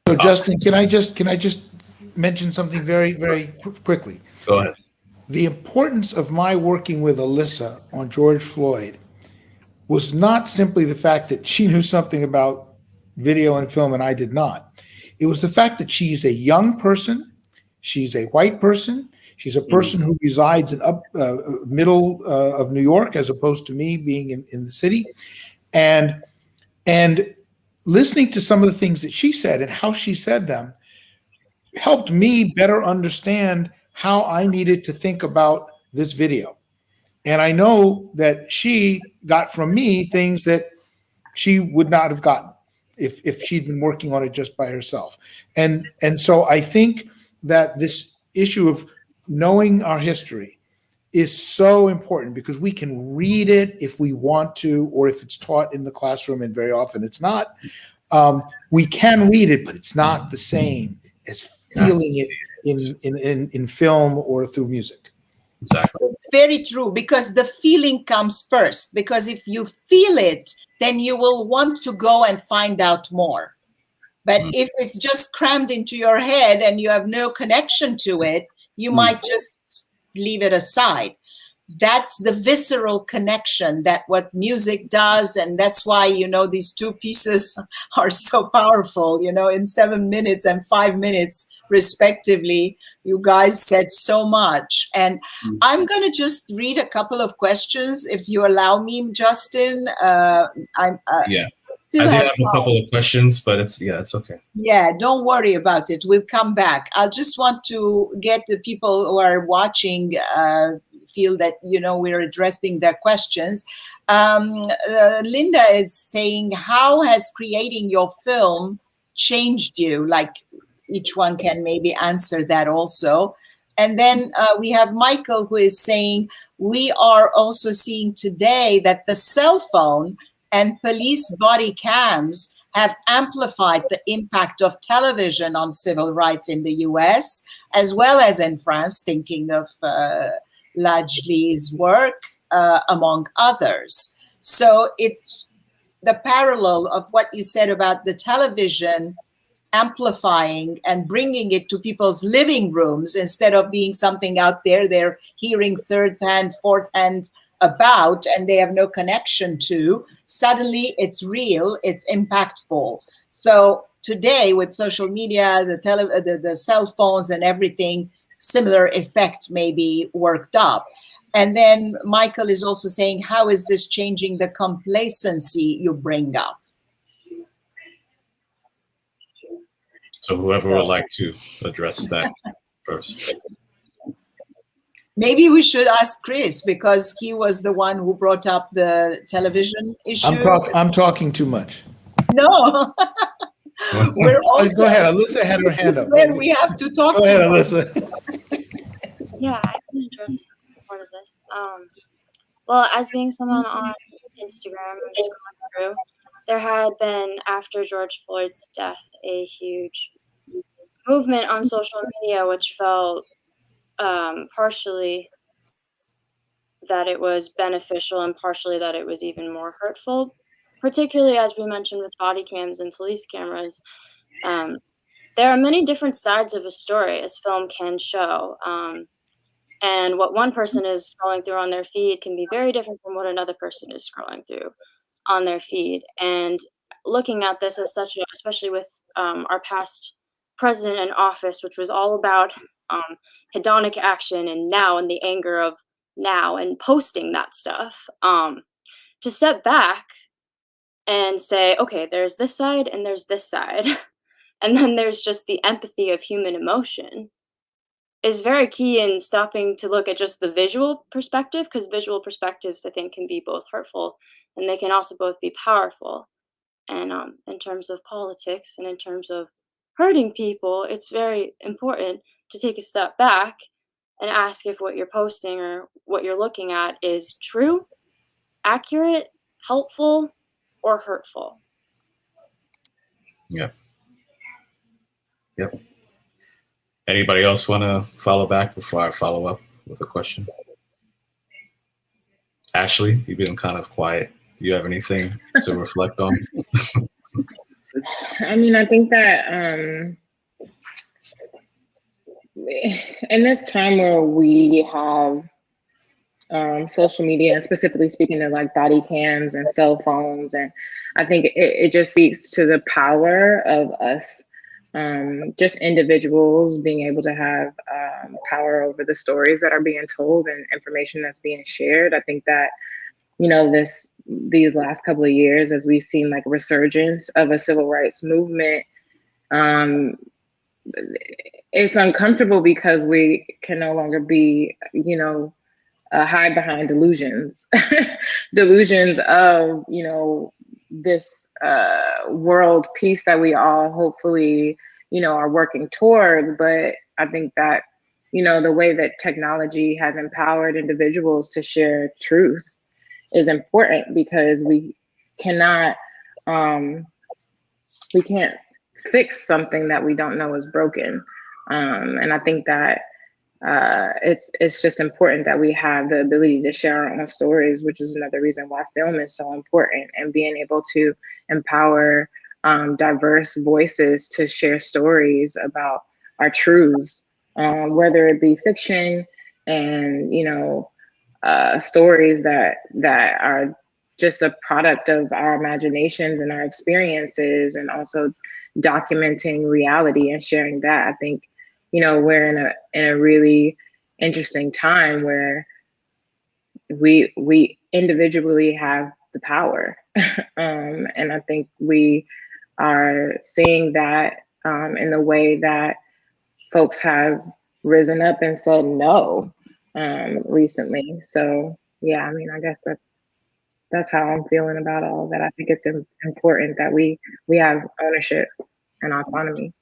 So Justin, can I just mention something very, very quickly? Go ahead. The importance of my working with Alyssa on George Floyd was not simply the fact that she knew something about video and film and I did not. It was the fact that she's a young person, she's a white person, she's a person who resides in middle of New York, as opposed to me being in the city. And listening to some of the things that she said and how she said them helped me better understand how I needed to think about this video. And I know that she got from me things that she would not have gotten if she'd been working on it just by herself. And so I think that this issue of knowing our history is so important, because we can read it if we want to, or if it's taught in the classroom, and very often it's not. We can read it, but it's not the same as feeling it in film or through music. Exactly. It's very true, because the feeling comes first. Because if you feel it, then you will want to go and find out more. But if it's just crammed into your head and you have no connection to it, you might just leave it aside. That's the visceral connection that what music does. And that's why, you know, these two pieces are so powerful, you know, in 7 minutes and 5 minutes, respectively. You guys said so much. And I'm going to just read a couple of questions, if you allow me, Justin. Yeah. I did have a couple of questions, but it's okay. Yeah, don't worry about it. We'll come back. I just want to get the people who are watching feel that, you know, we're addressing their questions. Linda is saying, how has creating your film changed you? Like, each one can maybe answer that also. And then we have Michael, who is saying, we are also seeing today that the cell phone and police body cams have amplified the impact of television on civil rights in the US, as well as in France, thinking of Lajli's work, among others. So it's the parallel of what you said about the television amplifying and bringing it to people's living rooms instead of being something out there they're hearing third hand, fourth hand about, and they have no connection to. Suddenly it's real, it's impactful. So today with social media, the cell phones and everything, similar effects may be worked up. And then Michael is also saying, how is this changing the complacency you bring up? So whoever would like to address that first. Maybe we should ask Chris, because he was the one who brought up the television issue. I'm talking too much. No. We're all go ahead. Alyssa had her hand up. Where we have to talk. Go ahead, Alyssa. Yeah, I can address part of this. Well, as being someone on Instagram, I'm just going through, there had been, after George Floyd's death, a huge movement on social media, which felt partially that it was beneficial and partially that it was even more hurtful. particularly as we mentioned with body cams and police cameras, there are many different sides of a story as film can show. And what one person is scrolling through on their feed can be very different from what another person is scrolling through on their feed. And looking at this as such, especially with our past president in office, which was all about hedonic action and now and the anger of now and posting that stuff, to step back and say, okay, there's this side and there's this side. And then there's just the empathy of human emotion is very key in stopping to look at just the visual perspective, because visual perspectives, I think, can be both hurtful and they can also both be powerful. And in terms of politics and in terms of hurting people, it's very important to take a step back and ask if what you're posting or what you're looking at is true, accurate, helpful, or hurtful. Yeah. Yep. Anybody else want to follow back before I follow up with a question? Ashley, you've been kind of quiet. Do you have anything to reflect on? I mean, I think that in this time where we have social media, and specifically speaking of like body cams and cell phones, and I think it just speaks to the power of us, just individuals being able to have power over the stories that are being told and information that's being shared. I think that, you know, these last couple of years, as we've seen like resurgence of a civil rights movement, it's uncomfortable because we can no longer be, you know, hide behind delusions, delusions of, you know, this world peace that we all hopefully, you know, are working towards. But I think that, you know, the way that technology has empowered individuals to share truth is important, because we cannot, we can't fix something that we don't know is broken. And I think that it's just important that we have the ability to share our own stories, which is another reason why film is so important, and being able to empower diverse voices to share stories about our truths, whether it be fiction and, you know, stories that are just a product of our imaginations and our experiences, and also documenting reality and sharing that. I think, you know, we're in a really interesting time where we individually have the power. And I think we are seeing that in the way that folks have risen up and said no recently. So yeah, I mean, I guess that's how I'm feeling about all of that. I think it's important that we have ownership and autonomy.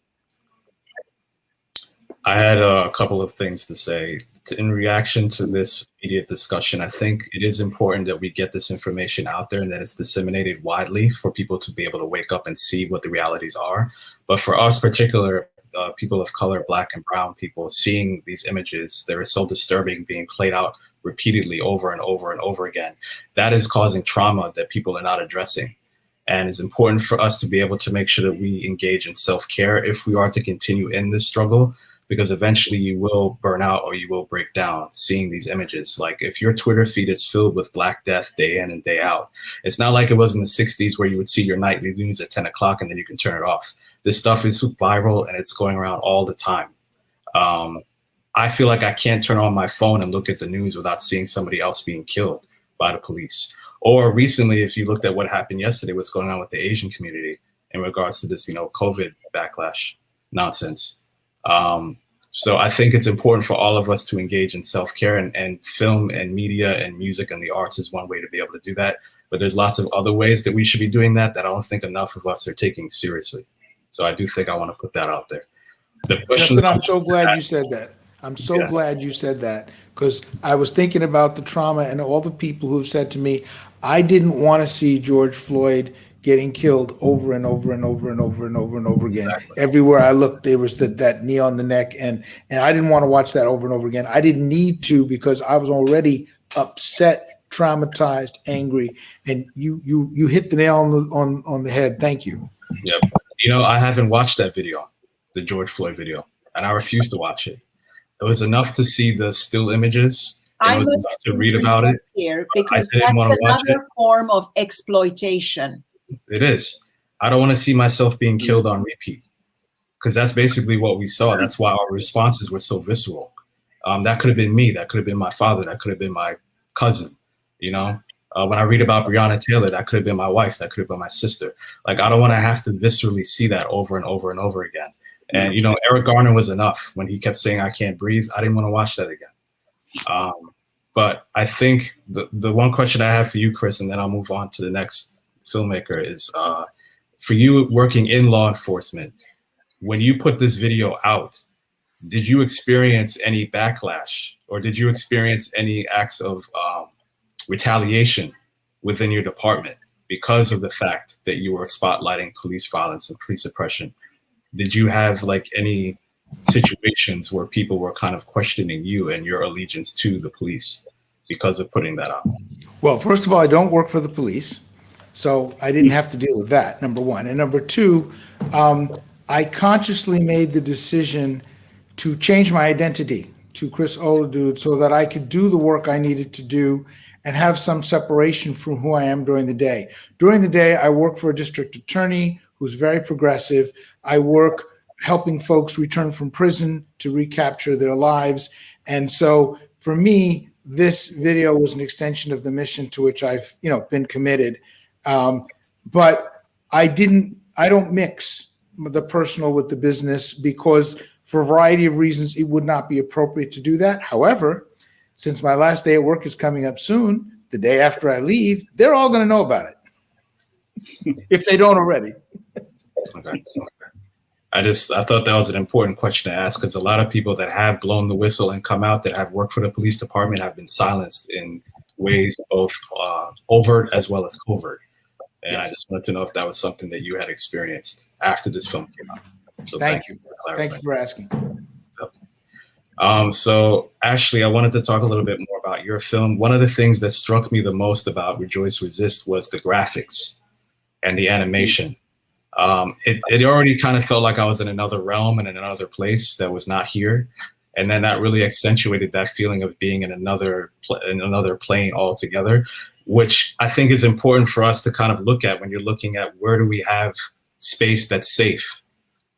I had a couple of things to say. In reaction to this immediate discussion, I think it is important that we get this information out there and that it's disseminated widely for people to be able to wake up and see what the realities are. But for us, particular people of color, Black and brown people, seeing these images that are so disturbing being played out repeatedly over and over and over again, that is causing trauma that people are not addressing. And it's important for us to be able to make sure that we engage in self-care if we are to continue in this struggle, because eventually you will burn out or you will break down seeing these images. Like if your Twitter feed is filled with Black death day in and day out, it's not like it was in the 60s where you would see your nightly news at 10 o'clock and then you can turn it off. This stuff is viral and it's going around all the time. I feel like I can't turn on my phone and look at the news without seeing somebody else being killed by the police. Or recently, if you looked at what happened yesterday, what's going on with the Asian community in regards to this, you know, COVID backlash nonsense. So I think it's important for all of us to engage in self-care, and film and media and music and the arts is one way to be able to do that. But there's lots of other ways that we should be doing that I don't think enough of us are taking seriously. So I do think I want to put that out there. The question, Justin, I'm so glad you said that. I'm so glad you said that, because I was thinking about the trauma and all the people who've said to me, I didn't want to see George Floyd getting killed over and over and over and over and over and over again. Exactly. Everywhere I looked, there was that knee on the neck, and I didn't want to watch that over and over again. I didn't need to, because I was already upset traumatized, angry, and you hit the nail on the head. Thank you. Yep. You know, I haven't watched that video, the George Floyd video, and I refuse to watch it. It was enough to see the still images. And I it was must enough to read about it. here I because didn't that's want to watch another form of exploitation. It is. I don't want to see myself being killed on repeat, because that's basically what we saw. That's why our responses were so visceral. That could have been me. That could have been my father. That could have been my cousin. You know, when I read about Breonna Taylor, that could have been my wife. That could have been my sister. Like, I don't want to have to viscerally see that over and over and over again. And, you know, Eric Garner was enough when he kept saying, I can't breathe. I didn't want to watch that again. But I think the one question I have for you, Chris, and then I'll move on to the next filmmaker, is for you working in law enforcement, when you put this video out, did you experience any backlash, or did you experience any acts of retaliation within your department because of the fact that you were spotlighting police violence and police oppression? Did you have like any situations where people were kind of questioning you and your allegiance to the police because of putting that out? Well, first of all, I don't work for the police, so I didn't have to deal with that, number one. And number two, I consciously made the decision to change my identity to Chris Oladude so that I could do the work I needed to do and have some separation from who I am during the day. During the day, I work for a district attorney who's very progressive. I work helping folks return from prison to recapture their lives. And so for me, this video was an extension of the mission to which I've, been committed. But I don't mix the personal with the business, because for a variety of reasons, it would not be appropriate to do that. However, since my last day at work is coming up soon, the day after I leave, they're all going to know about it if they don't already. Okay. I thought that was an important question to ask, because a lot of people that have blown the whistle and come out that have worked for the police department have been silenced in ways both overt as well as covert. And yes. I just wanted to know if that was something that you had experienced after this film came out. So thank you. Thank you for asking. So Ashley, I wanted to talk a little bit more about your film. One of the things that struck me the most about Rejoice Resist was the graphics and the animation. It already kind of felt like I was in another realm and in another place that was not here. And then that really accentuated that feeling of being in another plane altogether, which I think is important for us to kind of look at when you're looking at where do we have space that's safe?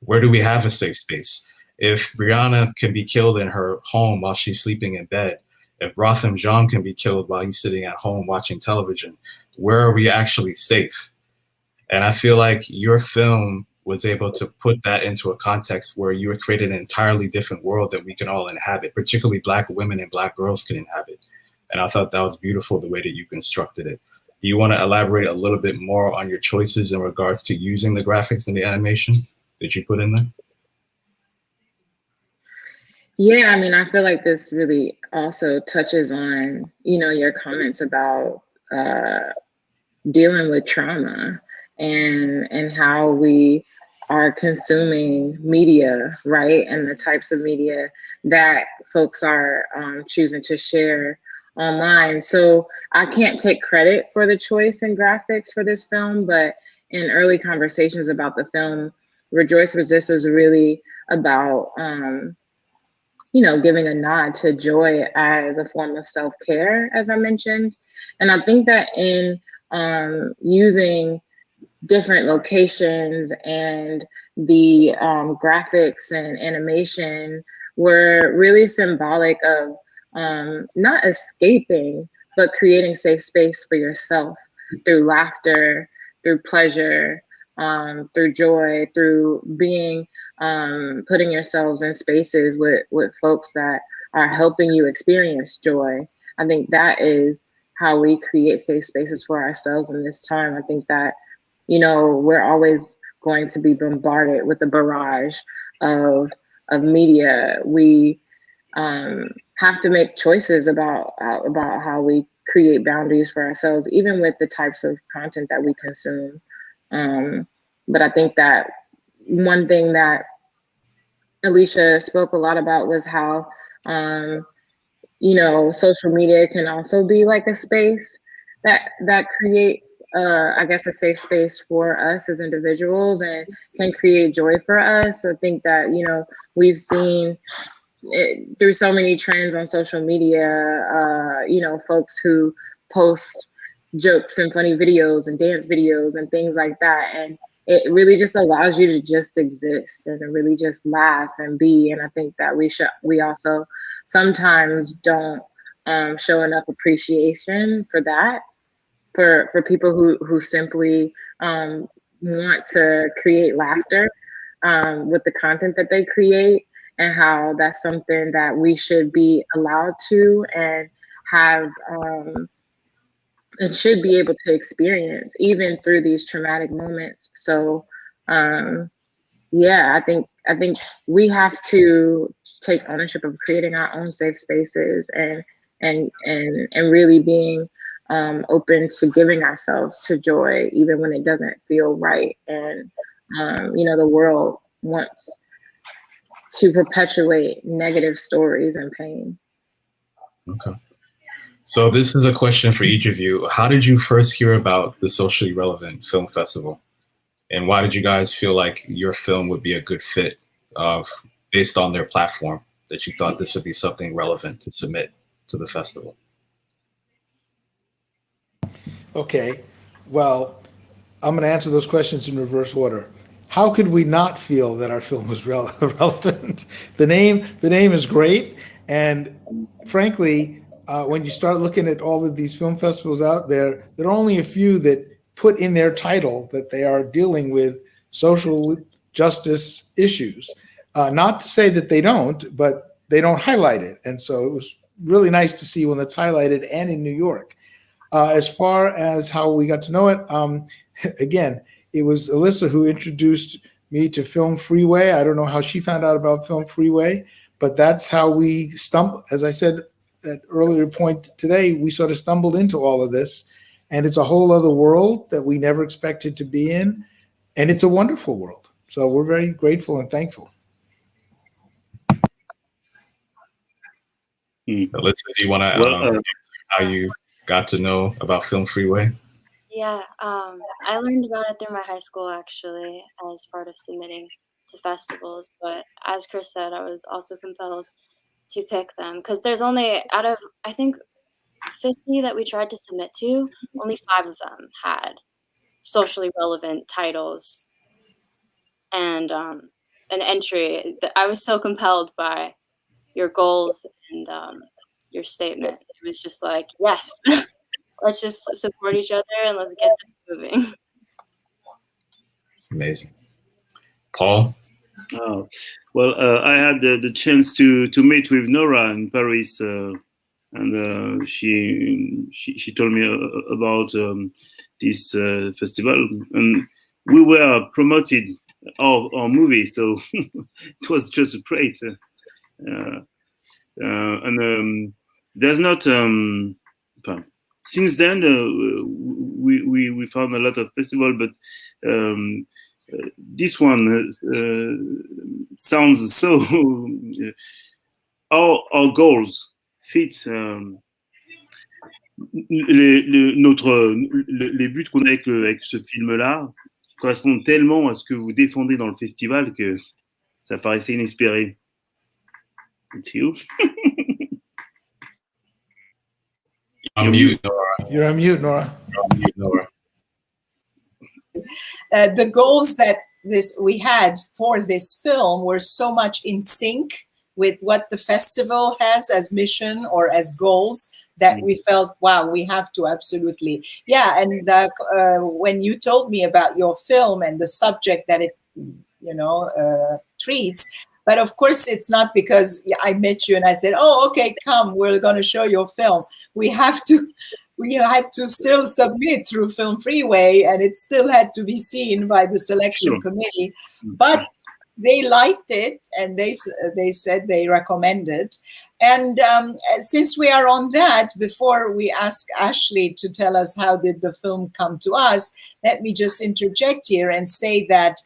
Where do we have a safe space? If Breonna can be killed in her home while she's sleeping in bed, if Rotham Jean can be killed while he's sitting at home watching television, where are we actually safe? And I feel like your film was able to put that into a context where you created an entirely different world that we can all inhabit, particularly Black women and Black girls can inhabit. And I thought that was beautiful, the way that you constructed it. Do you want to elaborate a little bit more on your choices in regards to using the graphics and the animation that you put in there? Yeah, I mean, I feel like this really also touches on, your comments about dealing with trauma and how we are consuming media, right? And the types of media that folks are choosing to share online. So I can't take credit for the choice in graphics for this film, but in early conversations about the film, Rejoice Resist was really about, giving a nod to joy as a form of self-care, as I mentioned. And I think that in using different locations and the graphics and animation were really symbolic of not escaping, but creating safe space for yourself through laughter, through pleasure, through joy, through being, putting yourselves in spaces with folks that are helping you experience joy. I think that is how we create safe spaces for ourselves in this time. I think that, we're always going to be bombarded with a barrage of media. We have to make choices about how we create boundaries for ourselves, even with the types of content that we consume. But I think that one thing that Elisha spoke a lot about was how, social media can also be like a space that creates, I guess, a safe space for us as individuals and can create joy for us. I think that, we've seen it, through so many trends on social media, folks who post jokes and funny videos and dance videos and things like that. And it really just allows you to just exist and to really just laugh and be. And I think that we also sometimes don't show enough appreciation for that, for people who simply want to create laughter with the content that they create, and how that's something that we should be allowed to and have and should be able to experience even through these traumatic moments. So yeah, I think we have to take ownership of creating our own safe spaces and really being open to giving ourselves to joy even when it doesn't feel right. And the world wants to perpetuate negative stories and pain. Okay. So this is a question for each of you. How did you first hear about the Socially Relevant Film Festival? And why did you guys feel like your film would be a good fit based on their platform, that you thought this would be something relevant to submit to the festival? Okay, well, I'm going to answer those questions in reverse order. How could we not feel that our film was relevant? The name is great, and frankly, when you start looking at all of these film festivals out there, there are only a few that put in their title that they are dealing with social justice issues. Not to say that they don't, but they don't highlight it. And so it was really nice to see when it's highlighted and in New York. As far as how we got to know it, again, it was Alyssa who introduced me to Film Freeway. I don't know how she found out about Film Freeway, but that's how we stumbled. As I said at earlier point today, we sort of stumbled into all of this, and it's a whole other world that we never expected to be in, and it's a wonderful world. So we're very grateful and thankful. Alyssa, do you want to how you got to know about Film Freeway? Yeah, I learned about it through my high school, actually, as part of submitting to festivals. But as Chris said, I was also compelled to pick them because there's only, out of, I think, 50 that we tried to submit to, only 5 of them had socially relevant titles and an entry. I was so compelled by your goals and your statement. It was just like, yes. Let's just support each other and let's get this moving. Amazing. Paul? Well, I had the chance to meet with Nora in Paris, and she told me about this festival, and we were promoted our movie, so it was just great. And there's not. Since then, we found a lot of festivals, but this one sounds so. Our goals fit les buts qu'on a avec ce film-là correspondent tellement à ce que vous défendez dans le festival que ça paraissait inespéré. It's you. You're on mute, Nora. You're on mute, Nora. You're on mute, Nora. The goals that we had for this film were so much in sync with what the festival has as mission or as goals that we felt, wow, we have to absolutely. Yeah, and when you told me about your film and the subject that it, treats, but of course, it's not because I met you and I said, oh, okay, come, we're going to show your film. We had to still submit through Film Freeway, and it still had to be seen by the selection committee. But they liked it, and they said they recommended. And since we are on that, before we ask Ashley to tell us how did the film come to us, let me just interject here and say that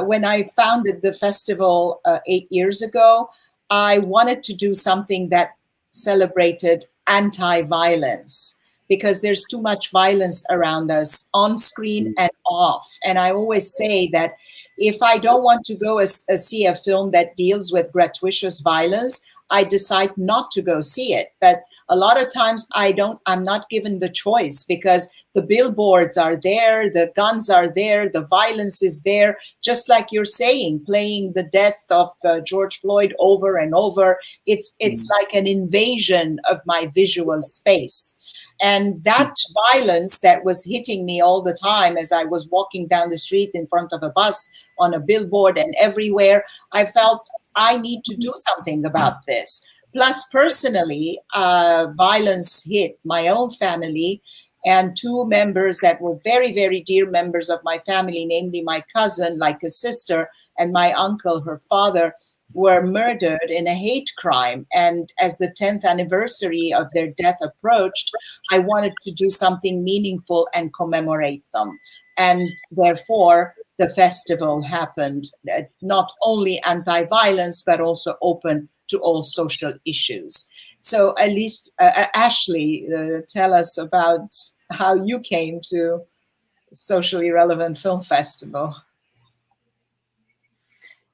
when I founded the festival 8 years ago, I wanted to do something that celebrated anti-violence, because there's too much violence around us on screen and off. And I always say that if I don't want to go see a film that deals with gratuitous violence, I decide not to go see it. But a lot of times I'm not given the choice, because the billboards are there, the guns are there, the violence is there, just like you're saying, playing the death of George Floyd over and over. It's like an invasion of my visual space. And that violence that was hitting me all the time as I was walking down the street, in front of a bus, on a billboard, and everywhere, I felt I need to do something about this. Plus, personally, violence hit my own family, and two members that were very, very dear members of my family, namely my cousin, like a sister, and my uncle, her father, were murdered in a hate crime. And as the 10th anniversary of their death approached, I wanted to do something meaningful and commemorate them. And therefore, the festival happened, not only anti-violence, but also open to all social issues. So Ashley, tell us about how you came to Socially Relevant Film Festival.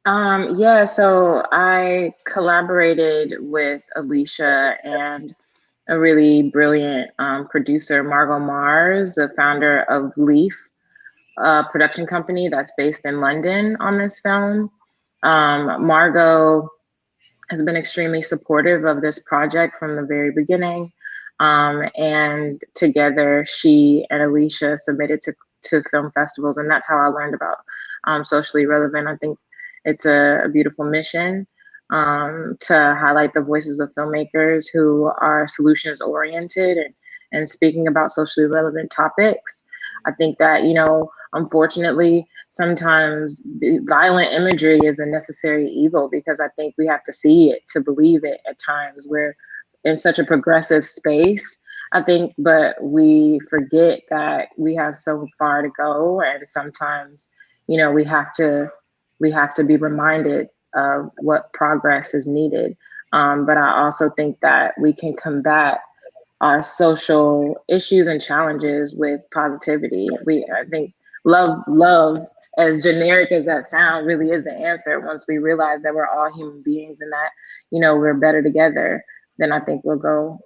Yeah, so I collaborated with Elisha and a really brilliant producer, Margot Mars, the founder of Leaf production company that's based in London, on this film. Margot has been extremely supportive of this project from the very beginning. And together, she and Elisha submitted to film festivals, and that's how I learned about Socially Relevant. I think it's a beautiful mission to highlight the voices of filmmakers who are solutions oriented and speaking about socially relevant topics. I think that, unfortunately, sometimes the violent imagery is a necessary evil, because I think we have to see it to believe it at times. We're in such a progressive space, I think, but we forget that we have so far to go. And sometimes, we have to be reminded of what progress is needed. But I also think that we can combat our social issues and challenges with positivity. I think love, as generic as that sounds, really is the answer. Once we realize that we're all human beings and that, we're better together, then I think we'll go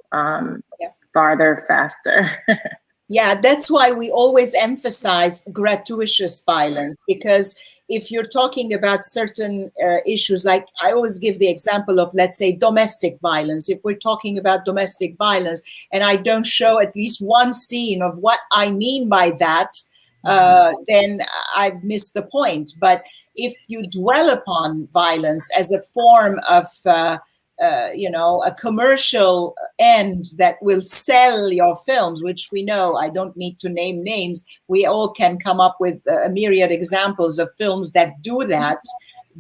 farther, faster. Yeah, that's why we always emphasize gratuitous violence, because if you're talking about certain issues, like I always give the example of, let's say, domestic violence. If we're talking about domestic violence and I don't show at least one scene of what I mean by that, then I've missed the point. But if you dwell upon violence as a form of a commercial end that will sell your films, which we know, I don't need to name names, we all can come up with a myriad examples of films that do that.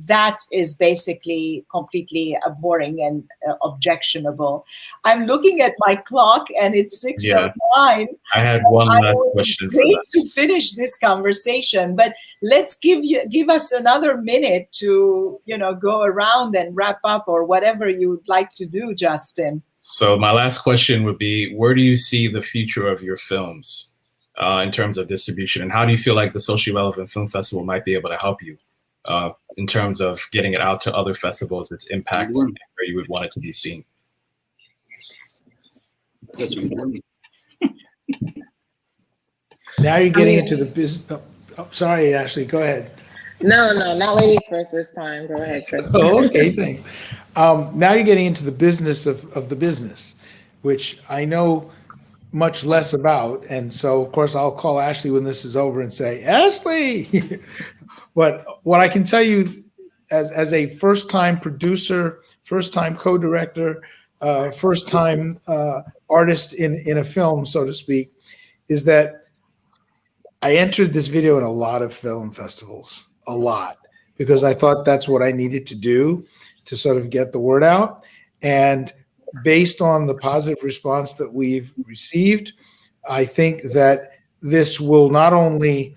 That is basically completely abhorring and objectionable. I'm looking at my clock and it's 6:09. I had one last question. Great to finish this conversation, but let's give us another minute to go around and wrap up, or whatever you'd like to do, Justin. So my last question would be, where do you see the future of your films in terms of distribution, and how do you feel like the Socially Relevant Film Festival might be able to help you in terms of getting it out to other festivals, its impact, and where you would want it to be seen? Now you're getting into the business. Oh, sorry, Ashley, go ahead. No, not ladies first this time. Go ahead, Chris. Oh, okay, thanks. Now you're getting into the business of the business, which I know much less about. And so, of course, I'll call Ashley when this is over and say, Ashley. But what I can tell you as a first-time producer, first-time co-director, first-time artist in a film, so to speak, is that I entered this video in a lot of film festivals, a lot, because I thought that's what I needed to do to sort of get the word out. And based on the positive response that we've received, I think that this will not only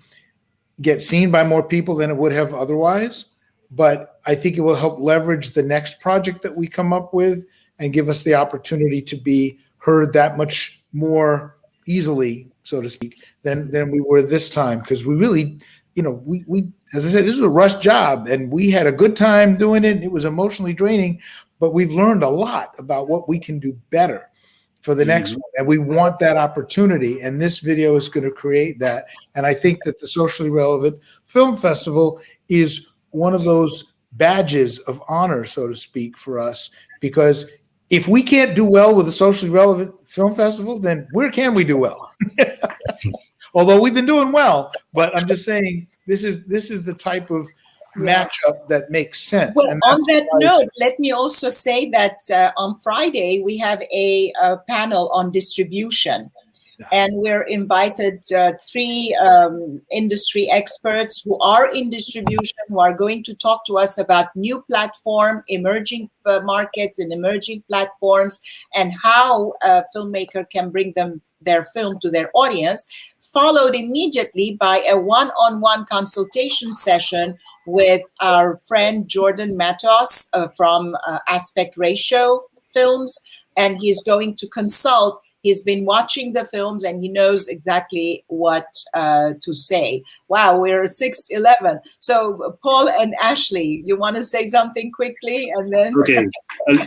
get seen by more people than it would have otherwise, but I think it will help leverage the next project that we come up with and give us the opportunity to be heard that much more easily, so to speak, than we were this time. Because we really, we as I said, this was a rush job, and we had a good time doing it. It was emotionally draining, but we've learned a lot about what we can do better for the next one, and we want that opportunity, and this video is going to create that. And I think that the Socially Relevant Film Festival is one of those badges of honor, so to speak, for us, because if we can't do well with a socially relevant film festival, then where can we do well? Although we've been doing well, but I'm just saying this is the type of matchup that makes sense. Well, and on that note, let me also say that on Friday we have a panel on distribution. And we're invited 3 industry experts who are in distribution, who are going to talk to us about new platform, emerging markets and emerging platforms, and how a filmmaker can bring their film to their audience, followed immediately by a one-on-one consultation session with our friend Jordan Matos from Aspect Ratio Films, and he's going to consult. He's been watching the films and he knows exactly what to say. Wow, we're 6:11. So Paul and Ashley, you want to say something quickly, and then? Okay,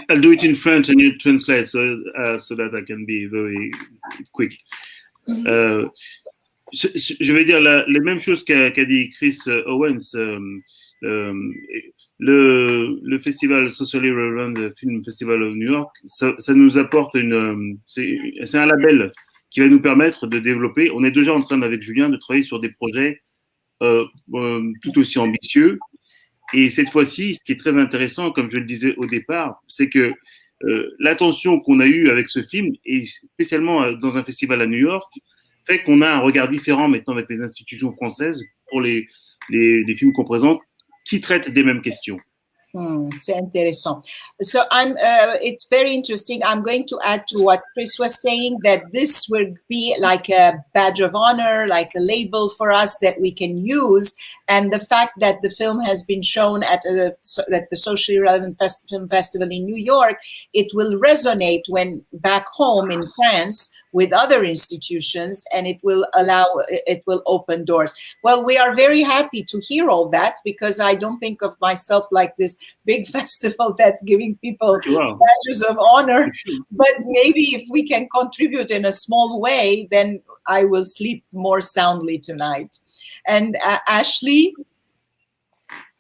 I'll do it in French and you translate so that I can be very quick. Je vais dire les mêmes choses qu'a dit Chris Owens. Le festival Socially Relevant Film Festival of New York, ça nous apporte c'est un label qui va nous permettre de développer. On est déjà en train, avec Julien, de travailler sur des projets tout aussi ambitieux. Et cette fois-ci, ce qui est très intéressant, comme je le disais au départ, c'est que l'attention qu'on a eue avec ce film, et spécialement dans un festival à New York, fait qu'on a un regard différent maintenant avec les institutions françaises pour les films qu'on présente, qui traitent des mêmes questions. C'est intéressant. So it's very interesting. I'm going to add to what Chris was saying, that this will be like a badge of honor, like a label for us that we can use. And the fact that the film has been shown at the Socially Relevant Film Festival in New York, it will resonate when back home in France with other institutions, and it will open doors. Well, we are very happy to hear all that, because I don't think of myself like this big festival that's giving people badges of honor. But maybe if we can contribute in a small way, then I will sleep more soundly tonight. And Ashley?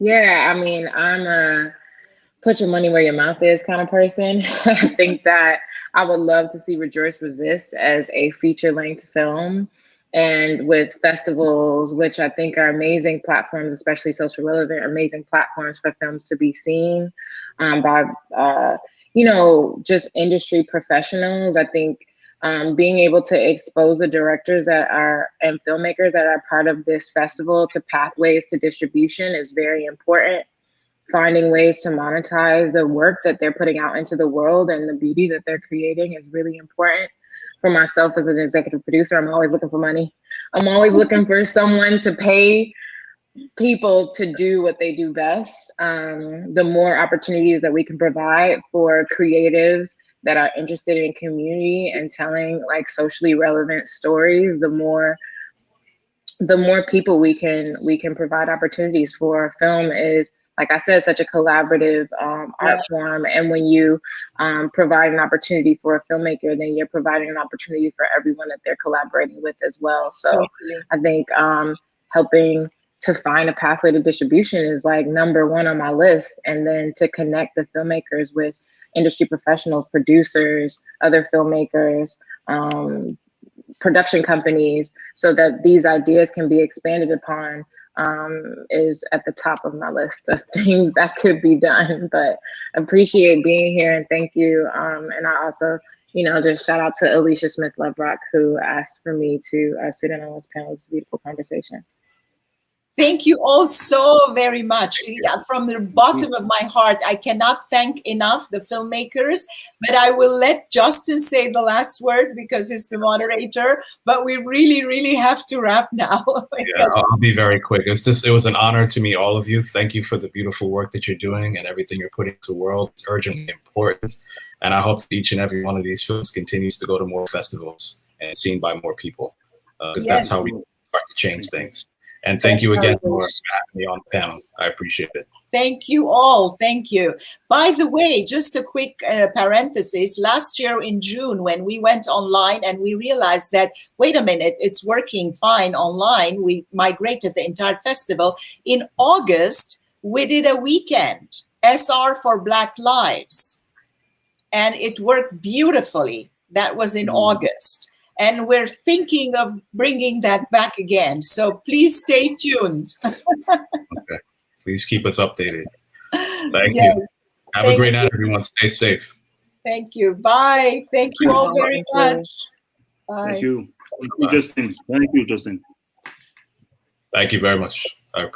Yeah, I mean, I'm a put your money where your mouth is kind of person. I think that I would love to see Rejoice Resist as a feature-length film, and with festivals, which I think are amazing platforms, especially social relevant, amazing platforms for films to be seen by, just industry professionals. I think being able to expose the directors and filmmakers that are part of this festival to pathways to distribution is very important. Finding ways to monetize the work that they're putting out into the world and the beauty that they're creating is really important. For myself as an executive producer, I'm always looking for money. I'm always looking for someone to pay people to do what they do best. The more opportunities that we can provide for creatives that are interested in community and telling like socially relevant stories, the more people we can provide opportunities for. Film is, like I said, such a collaborative art form. And when you provide an opportunity for a filmmaker, then you're providing an opportunity for everyone that they're collaborating with as well. So I think helping to find a pathway to distribution is like number one on my list. And then to connect the filmmakers with industry professionals, producers, other filmmakers, production companies, so that these ideas can be expanded upon, is at the top of my list of things that could be done. But appreciate being here and thank you. And I also, just shout out to Elisha Smith-Leverock, who asked for me to sit in on this panel. It's a beautiful conversation. Thank you all so very much. Yeah, from the bottom of my heart, I cannot thank enough the filmmakers, but I will let Justin say the last word because he's the moderator, but we really, really have to wrap now. Yeah, I'll be very quick. It was an honor to meet all of you. Thank you for the beautiful work that you're doing and everything you're putting to the world. It's urgently important. And I hope that each and every one of these films continues to go to more festivals and seen by more people, because that's how we start to change things. And thank you again for having me on the panel. I appreciate it. Thank you all. Thank you. By the way, just a quick parenthesis. Last year in June, when we went online and we realized that, wait a minute, it's working fine online. We migrated the entire festival. In August, we did a weekend, SR for Black Lives. And it worked beautifully. That was in August. And we're thinking of bringing that back again. So please stay tuned. Okay. Please keep us updated. Thank you. Have a great night, everyone. Stay safe. Thank you. Bye. Thank you all very much. Bye. Thank you. Thank you, Justin. Thank you, Justin. Thank you very much.